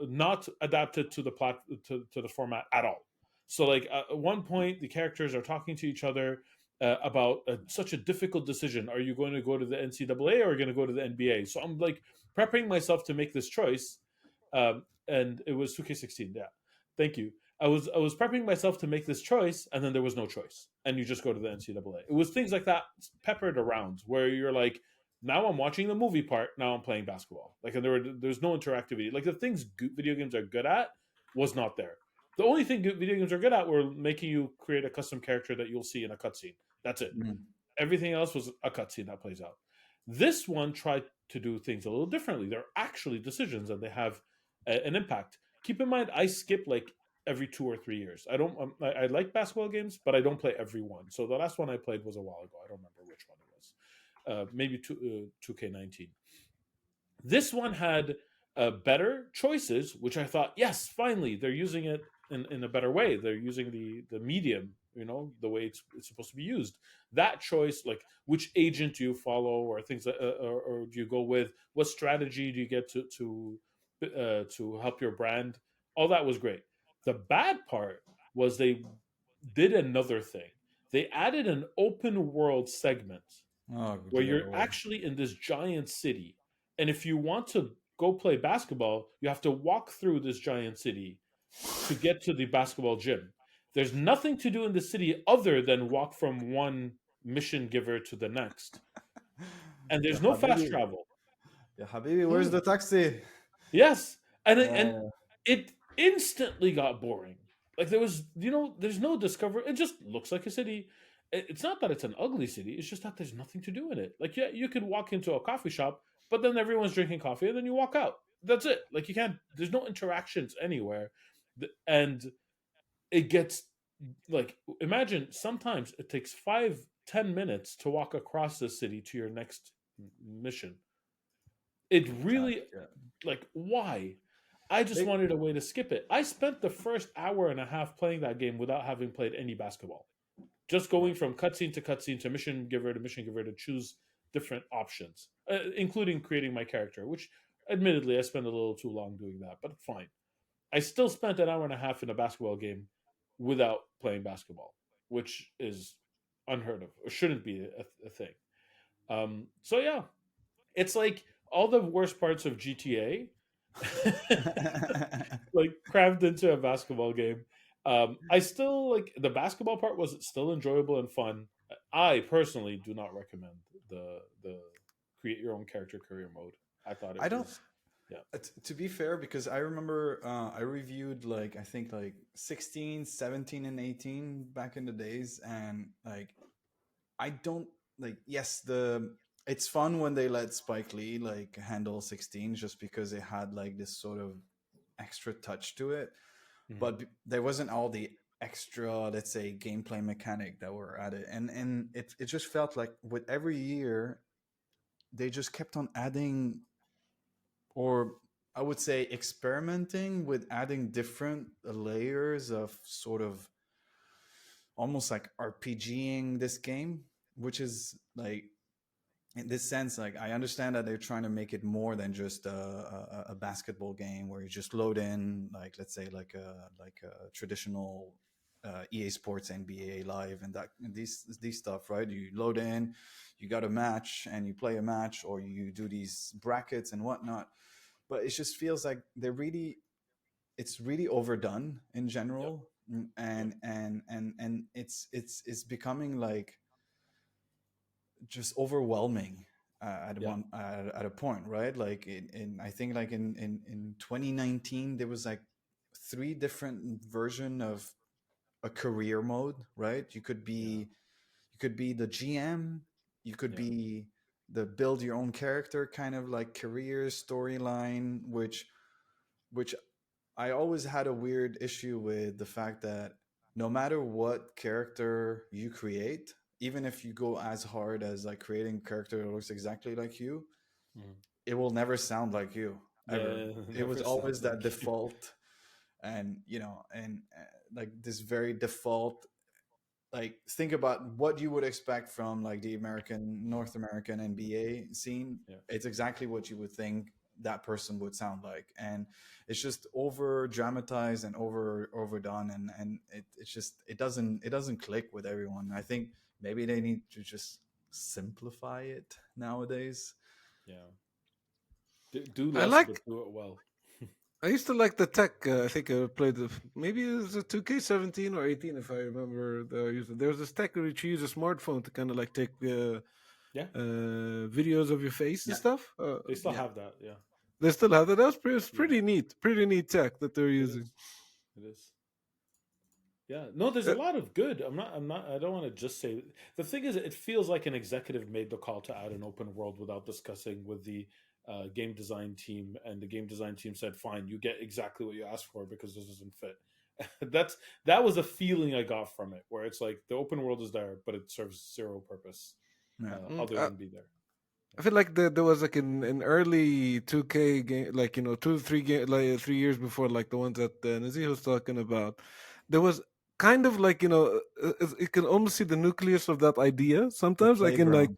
not adapted to the plot, to the format at all. So like at one point the characters are talking to each other about such a difficult decision. Are you going to go to the NCAA or are you going to go to the NBA? So I'm like prepping myself to make this choice, and it was 2K16. Yeah, thank you. I was prepping myself to make this choice, and then there was no choice, and you just go to the NCAA. It was things like that peppered around where you're like, now I'm watching the movie part, now I'm playing basketball. Like, and there's no interactivity. Like the things video games are good at was not there. The only thing video games are good at were making you create a custom character that you'll see in a cutscene. That's it. Mm. Everything else was a cutscene that plays out. This one tried to do things a little differently. They're actually decisions and they have an impact. Keep in mind, I skip like every 2 or 3 years. I don't. I like basketball games, but I don't play every one. So the last one I played was a while ago. I don't remember which one it was. Maybe 2K19. This one had better choices, which I thought, yes, finally they're using it in a better way. They're using the medium, the way it's supposed to be used. That choice, like which agent do you follow, or things, or do you go with? What strategy do you get to help your brand? All that was great. The bad part was they did another thing. They added an open world segment Oh where dear you're Lord. actually in this giant city. And if you want to go play basketball, you have to walk through this giant city to get to the basketball gym. There's nothing to do in the city other than walk from one mission giver to the next. and Yeah, there's no fast Habibi. travel. Yeah, Habibi, where's Hmm. the taxi? Yes, and Yeah, it instantly got boring. Like there was, there's no discovery. It just looks like a city. It's not that it's an ugly city. It's just that there's nothing to do in it. Like, yeah, you could walk into a coffee shop, but then everyone's drinking coffee, and then you walk out. That's it. Like you can't. There's no interactions anywhere, and it gets like imagine sometimes it takes 5-10 minutes to walk across the city to your next mission. It task, really, yeah. like, why? I just They, wanted a way to skip it. I spent the first hour and a half playing that game without having played any basketball. Just going from cutscene to mission giver to mission giver to choose different options, including creating my character, which admittedly I spent a little too long doing that, but fine. I still spent an hour and a half in a basketball game without playing basketball, which is unheard of or shouldn't be a thing. So yeah, it's like all the worst parts of GTA, like crammed into a basketball game. I still like the basketball part was still enjoyable and fun. I personally do not recommend the create your own character career mode. I thought it I don't. was, yeah, To be fair, because I remember I reviewed like I think like 16, 17, and 18 back in the days, and like I don't like. Yes, the it's fun when they let Spike Lee like handle 16, just because it had like this sort of extra touch to it, Mhm. but there wasn't all the extra, let's say, gameplay mechanic that were added, and it just felt like with every year they just kept on adding, or I would say experimenting with adding different layers of sort of almost like RPGing this game, which is like in this sense, like I understand that they're trying to make it more than just a basketball game where you just load in, like let's say like a traditional EA Sports NBA Live and that and these stuff, right? You load in, you got a match, and you play a match, or you do these brackets and whatnot. But it just feels like it's really overdone in Yep, general. yep, And it's becoming like just overwhelming at yeah, one at a point, right? Like in I think like in 2019 there was like three different version of a career mode, right? yeah, You could be the GM, you could yeah, be the build your own character kind of like career storyline, which I always had a weird issue with the fact that no matter what character you create, even if you go as hard as like creating a character that looks exactly like you, mhm. it will never sound like you ever. Yeah. It was Never sounds always that like you. default, and like this very default. Like think about what you would expect from like the North American NBA scene. Yeah, It's exactly what you would think that person would sound like, and it's just over dramatized and overdone, and it's just it doesn't click with everyone. I think maybe they need to just simplify it nowadays. yeah. Do I less, but like. do it well. I used to like the tech. I think I played the maybe it was a 2K17 or 18 if I remember the user. There was this tech where you use a smartphone to kind of like take Yeah, videos of your face and Yeah, stuff. they still yeah. have that. Yeah, They still have that. It's yeah. pretty neat tech that they're It using. is. It is. Yeah. No, there's a Uh, lot of good. I'm not. I don't want to just say. The thing is, it feels like an executive made the call to add an open world without discussing with the game design team, and the game design team said, "Fine, you get exactly what you asked for because this doesn't fit." That was a feeling I got from it, where it's like the open world is there, but it serves zero purpose Yeah. other I than be there. I feel like there was like in early 2K game, like 2 3 years before, like the ones that Nazih was talking about. There was kind of like you can almost see the nucleus of that idea The sometimes, like in like playground.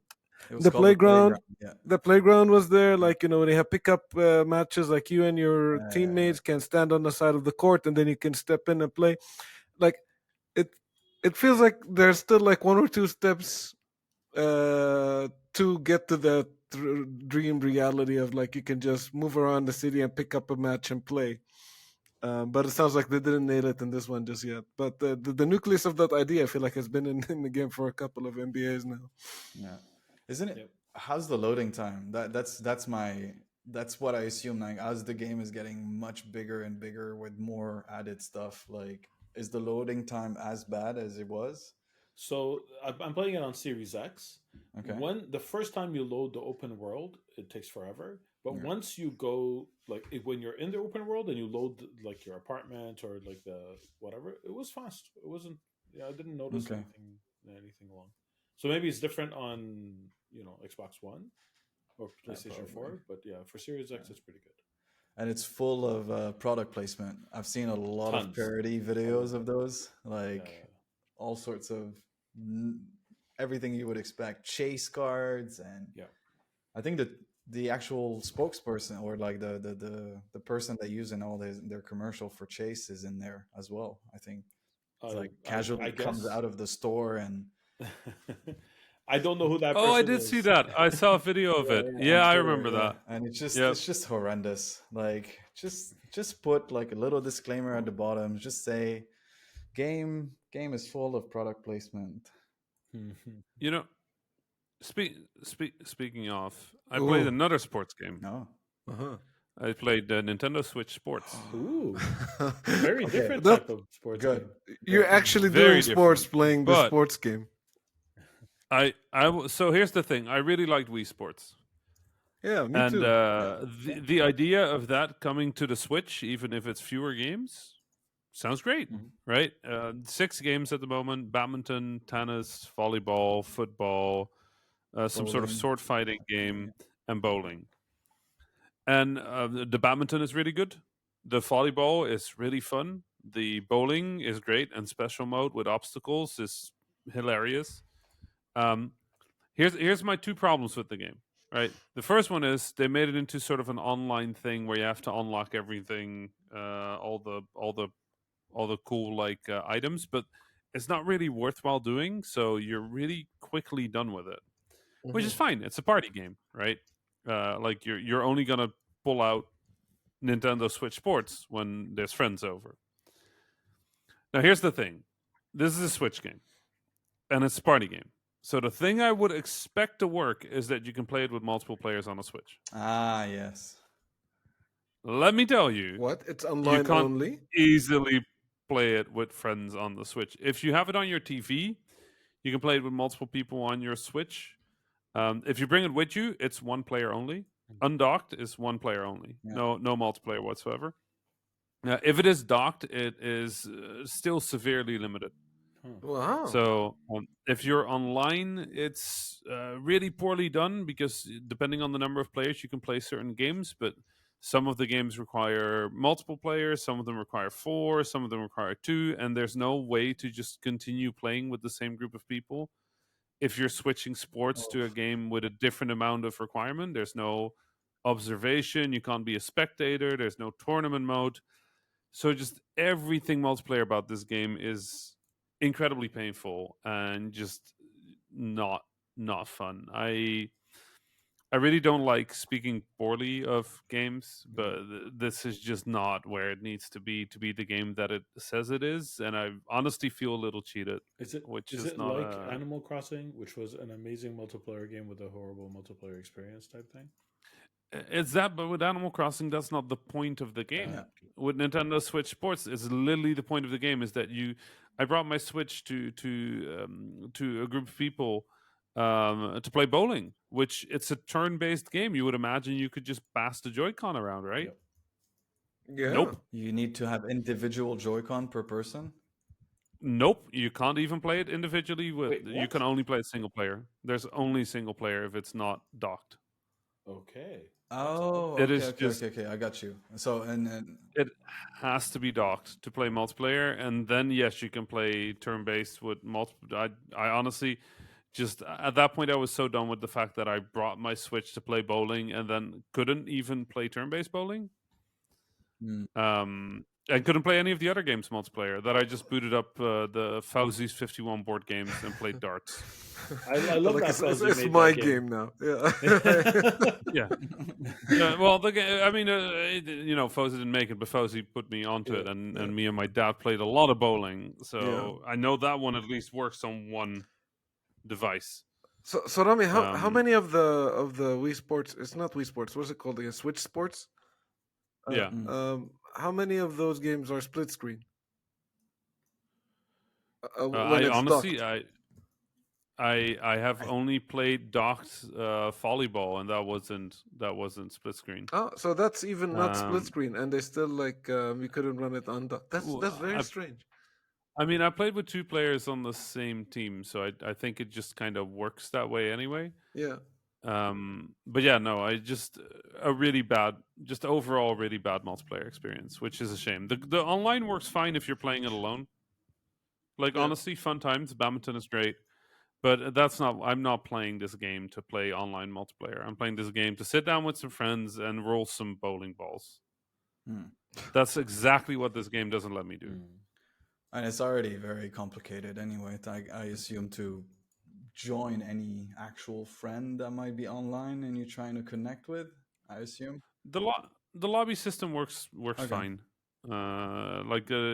It was the called the playground. playground. Yeah. The playground was there, like when they have pickup matches, like you and your Uh, teammates can stand on the side of the court, and then you can step in and play. Like it, it feels like there's still like one or two steps to get to that dream reality of like you can just move around the city and pick up a match and play. But it sounds like they didn't nail it in this one just yet. But the nucleus of that idea, I feel like, has been in the game for a couple of NBAs now. yeah. Isn't it? Yep. how's the loading time? That's what I assume. Like, as the game is getting much bigger and bigger with more added stuff, like, is the loading time as bad as it was? So I'm playing it on Series X. Okay. When the first time you load the open world, it takes forever. But Yeah. once you go, like when you're in the open world and you load like your apartment or like the whatever, it was fast. It wasn't. Yeah, I didn't notice Okay. anything long. So maybe it's different on Xbox One or PlayStation probably. 4. But yeah, for Series X, it's pretty good. And it's full of product placement. I've seen a lot of Tons. parody videos of those, like Yeah. all sorts of everything you would expect, chase cards, and Yeah. I think that the actual spokesperson or like the person they use in all their commercial for Chase is in there as well. I think it's like casually I comes guess. out of the store and I don't know who that Oh, person I did is. see that. I saw a video of it. Yeah, on I Twitter, remember yeah. that. And it's Yep. just horrendous. Like just put like a little disclaimer at the bottom. Just say game is full of product placement. You know, speaking of, I played Ooh. another sports game. No. Uh-huh. I played Nintendo Switch Sports. Ooh, very Okay, different that- type of sports good. game. You're actually Very doing sports different, playing the but- sports game. So here's the thing. I really liked Wii Sports. Yeah, me And too. the idea of that coming to the Switch, even if it's fewer games, sounds great, Mhm. right? 6 games at the moment: badminton, tennis, volleyball, football, some sort of Bowling. sword fighting game, and bowling. And the badminton is really good. The volleyball is really fun. The bowling is great, and special mode with obstacles is hilarious. Here's my 2 problems with the game. Right, the first one is they made it into sort of an online thing where you have to unlock everything, all the cool like items, but it's not really worthwhile doing. So you're really quickly done with it, which is fine. It's a party game, right? Like you're only gonna pull out Nintendo Switch Sports when there's friends over. Now here's the thing: this is a Switch game, and it's a party game. So the thing I would expect to work is that you can play it with multiple players on a Switch. Ah, yes. Let me tell you, What? It's you online can't only? easily play it with friends on the Switch. If you have it on your TV, you can play it with multiple people on your Switch. If you bring it with you, it's one player only. Undocked is one player only. Yeah. No multiplayer whatsoever. If it is docked, it is still severely limited. Wow. So if you're online, it's really poorly done because depending on the number of players, you can play certain games, but some of the games require multiple players, some of them require 4, some of them require 2, and there's no way to just continue playing with the same group of people. If you're switching sports to a game with a different amount of requirement, there's no observation, you can't be a spectator, there's no tournament mode. So just everything multiplayer about this game is incredibly painful and just not fun. I really don't like speaking poorly of games, but this is just not where it needs to be the game that it says it is, and I honestly feel a little cheated. Is it Which is is it not like a- Animal Crossing, which was an amazing multiplayer game with a horrible multiplayer experience type thing? It's that, but with Animal Crossing, that's not the point of the game. Yeah. With Nintendo Switch Sports, it's literally the point of the game is that I brought my Switch to a group of people to play bowling, which it's a turn-based game. You would imagine you could just pass the Joy-Con around, right? Yep. Yeah. Nope. You need to have individual Joy-Con per person. Nope, you can't even play it individually. Wait, You what? can only play it single player. There's only single player if it's not docked. Okay. Oh, It okay, is okay, just- okay, I got you. So and It has to be docked to play multiplayer, and then yes, you can play turn-based with multiple. I honestly, just at that point, I was so done with the fact that I brought my Switch to play bowling, and then couldn't even play turn-based bowling. And couldn't play any of the other games multiplayer. That I just booted up the Fauzi's 51 board games and played darts. I love Like that. it's Fuzzy made my that game now. Yeah. Yeah. Well, I mean, Fauzi didn't make it, but Fauzi put me onto it, and me and my dad played a lot of bowling. So I know that one at least works on one device. So Rami, how Um, many of the Wii Sports? It's not Wii Sports. What's it called again? Switch Sports. yeah. Mm. How many of those games are split screen when I it's honestly, docked? I have I, only played docked volleyball, and that wasn't split screen. Oh, so that's even not split Um, screen, and they still like you couldn't run it undocked. That's very I strange. I mean, I played with two players on the same team, so I think it just kind of works that way anyway. Yeah, But yeah, no, I just a really bad, just overall really bad multiplayer experience, which is a shame. The online works fine if you're playing it alone. Like yeah. honestly, fun times. Badminton is great, but that's not. I'm not playing this game to play online multiplayer. I'm playing this game to sit down with some friends and roll some bowling balls. mm. That's exactly what this game doesn't let me do. And it's already very complicated anyway. I assume to join any actual friend that might be online and you're trying to connect with. I assume. The lobby system works Okay. fine.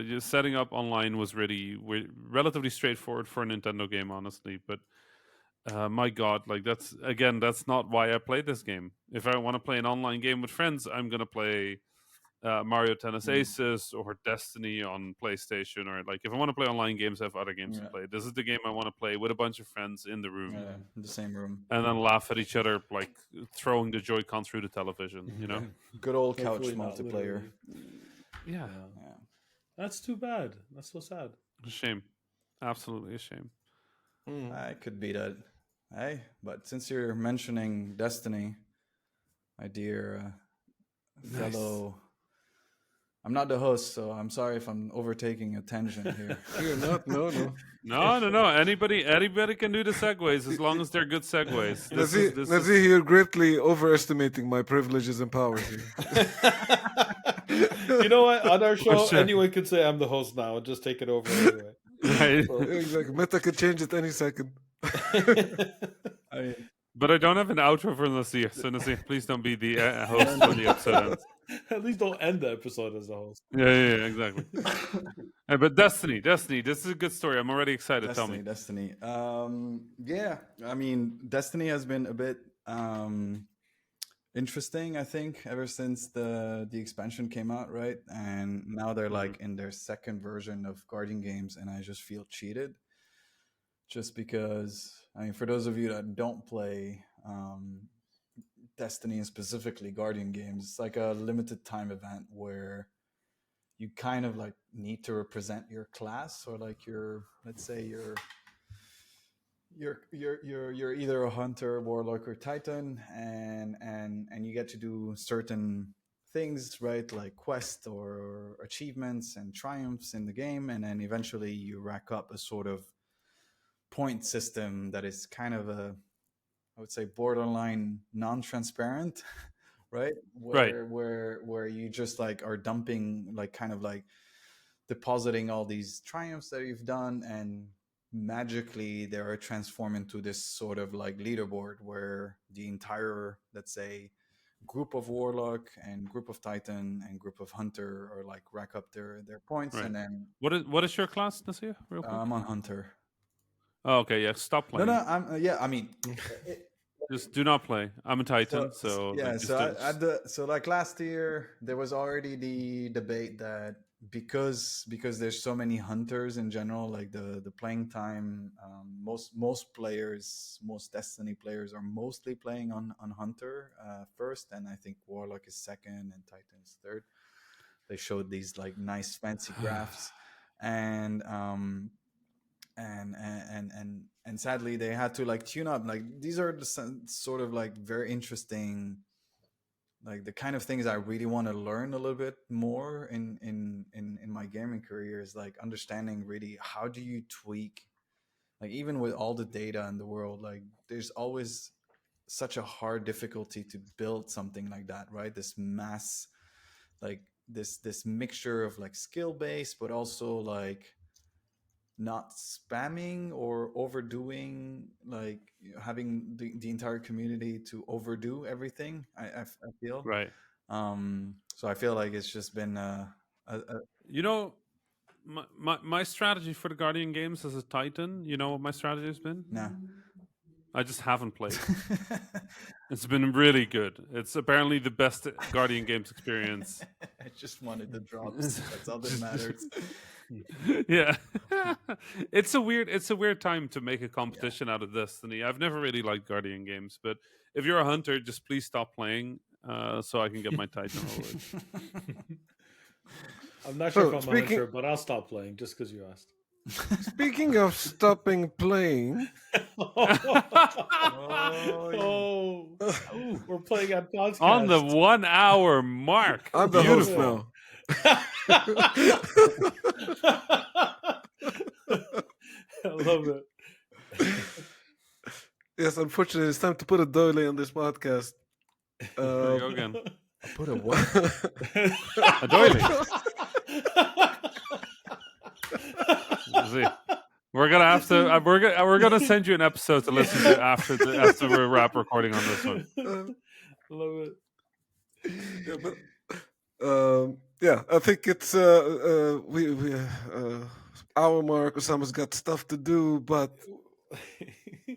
Just setting up online was really relatively straightforward for a Nintendo game, honestly. But my God, like that's not why I play this game. If I want to play an online game with friends, I'm gonna play Mario Tennis Mm. Aces or Destiny on PlayStation, or like if I want to play online games, I have other games to Yeah. play. This is the game I want to play with a bunch of friends in the room, Yeah. In the same room. and then laugh at each other, like throwing the Joy-Con through the television. You know? Good old couch Hopefully not multiplayer. literally. Yeah. Yeah. Yeah. That's too bad. That's so sad. A shame. Absolutely a shame. Mm. I could be that. Hey, but since you're mentioning Destiny, my dear fellow, I'm not the host, so I'm sorry if I'm overtaking a tangent here. You're not. No, no. No. Anybody can do the segues as long as they're good segues. Nazih, you're greatly overestimating my privileges and powers here. You know what? On our show, sure. anyone can say I'm the host now and just take it over anyway. Right. So- Exactly. Meta could change it any second. I mean, But I don't have an outro for Nasir, so Nasir, please don't be the host when the episode ends. At least don't end the episode as a host. Yeah, exactly. But Destiny, this is a good story. I'm already excited. Tell me. Destiny. Yeah, I mean, Destiny has been a bit interesting, I think, ever since the expansion came out, right? And now they're like in their second version of Guardian games, and I just feel cheated. Just because, I mean, for those of you that don't play Destiny and specifically Guardian games, it's like a limited time event where you kind of like need to represent your class, or like your, let's say you're either a hunter, warlock, or titan, and you get to do certain things, right? Like quests or achievements and triumphs in the game, and then eventually you rack up a sort of point system that is kind of I would say borderline non-transparent, right? Right. Where you just like are dumping, like kind of like depositing all these triumphs that you've done, and magically they are transformed into this sort of like leaderboard where the entire, let's say, group of warlock and group of titan and group of hunter are like rack up their points, Right. and then What is your class, Nasir? Real quick. I'm on hunter. Oh, okay, yeah. Stop No, playing. no, I'm yeah. I mean, Just do not play. I'm a Titan, so yeah. like, So like last year, there was already the debate that because there's so many hunters in general, like the playing time, most players, most Destiny players are mostly playing on hunter first, and I think warlock is second and titan is third. They showed these like nice fancy graphs, and and sadly they had to like tune up. Like these are the sort of like very interesting, like the kind of things I really want to learn a little bit more in my gaming career, is like understanding really how do you tweak, like even with all the data in the world, like there's always such a hard difficulty to build something like that, right? This mass, like this mixture of like skill based but also like not spamming or overdoing, like having the entire community to overdo everything. I feel right. so I feel like it's just been You know, my strategy for the Guardian games as a Titan. You know what my strategy has been? nah. I just haven't played. It's been really good. It's apparently the best Guardian Games experience. I just wanted the drops. That's all that matters. Yeah. It's a weird time to make a competition out of Destiny. I've never really liked Guardian Games, but if you're a hunter, just please stop playing so I can get my Titan over. I'm not sure So, if I'm a speaking- hunter, but I'll stop playing just because you asked. Speaking of stopping playing, Oh, we're playing on podcast. On the 1 hour mark. I'm the host Beautiful. now. I love it. Yes, unfortunately, it's time to put a doily on this podcast. There you go again. Put a what? A doily. See, we're gonna have to. We're gonna send you an episode to listen to after we wrap recording on this one. Love it. Yeah, but yeah, I think it's we hour mark. Osama's got stuff to do, but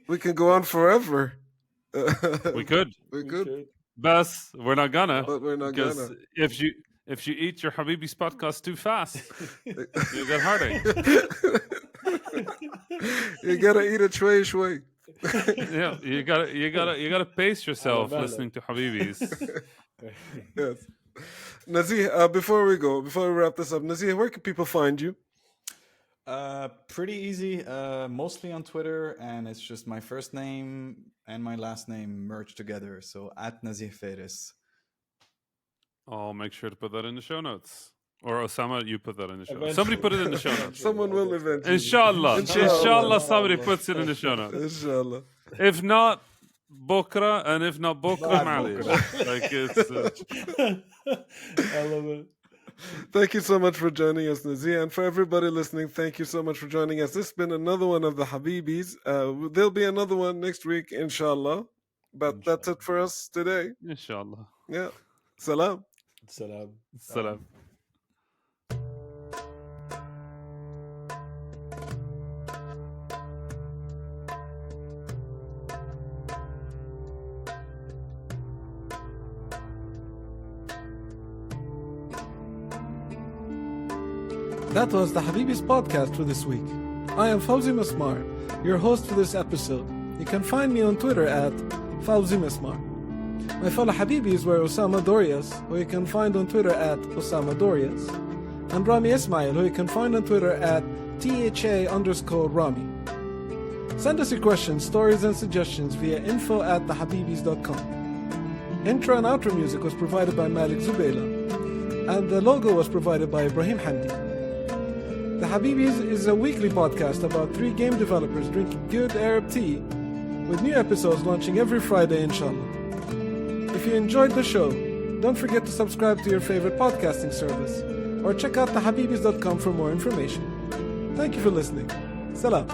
we can go on forever. We could, we could, Bess. We're not gonna, but we're not because gonna. if you eat your Habibis podcast too fast, you get heartache. You gotta eat a tray shway. Yeah, you gotta pace yourself man. listening to Habibis. Yes. Nazih, before we wrap this up, Nazih, where can people find you? Pretty easy. Mostly on Twitter, and it's just my first name and my last name merged together. So at Nazih Fares. I'll make sure to put that in the show notes. Or Osama, you put that in the show notes. Eventually. Somebody put it in the show notes. Someone will eventually. Inshallah. Inshallah. Inshallah, somebody puts it in the show notes. Inshallah. If not, Bokra, and if not Bokra, Not Malish. Like it's. I love it. Thank you so much for joining us, Nazih. And for everybody listening, thank you so much for joining us. This has been another one of the Habibis. There'll be another one next week, inshallah. But that's it for us today. Inshallah. Yeah. Salam. Salam. Salam. That was the Habibis podcast for this week. I am Fawzi Masmar, your host for this episode. You can find me on Twitter at Fawzi Masmar. My fellow Habibis were Osama Dorias, who you can find on Twitter at Osama Dorias, and Rami Ismail, who you can find on Twitter at THA_Rami. Send us your questions, stories, and suggestions via info@thehabibis.com. Intro and outro music was provided by Malik Zubayla, and the logo was provided by Ibrahim Hamdi. The Habibis is a weekly podcast about 3 game developers drinking good Arab tea, with new episodes launching every Friday, inshallah. If you enjoyed the show, don't forget to subscribe to your favorite podcasting service, or check out thehabibis.com for more information. Thank you for listening. Salam.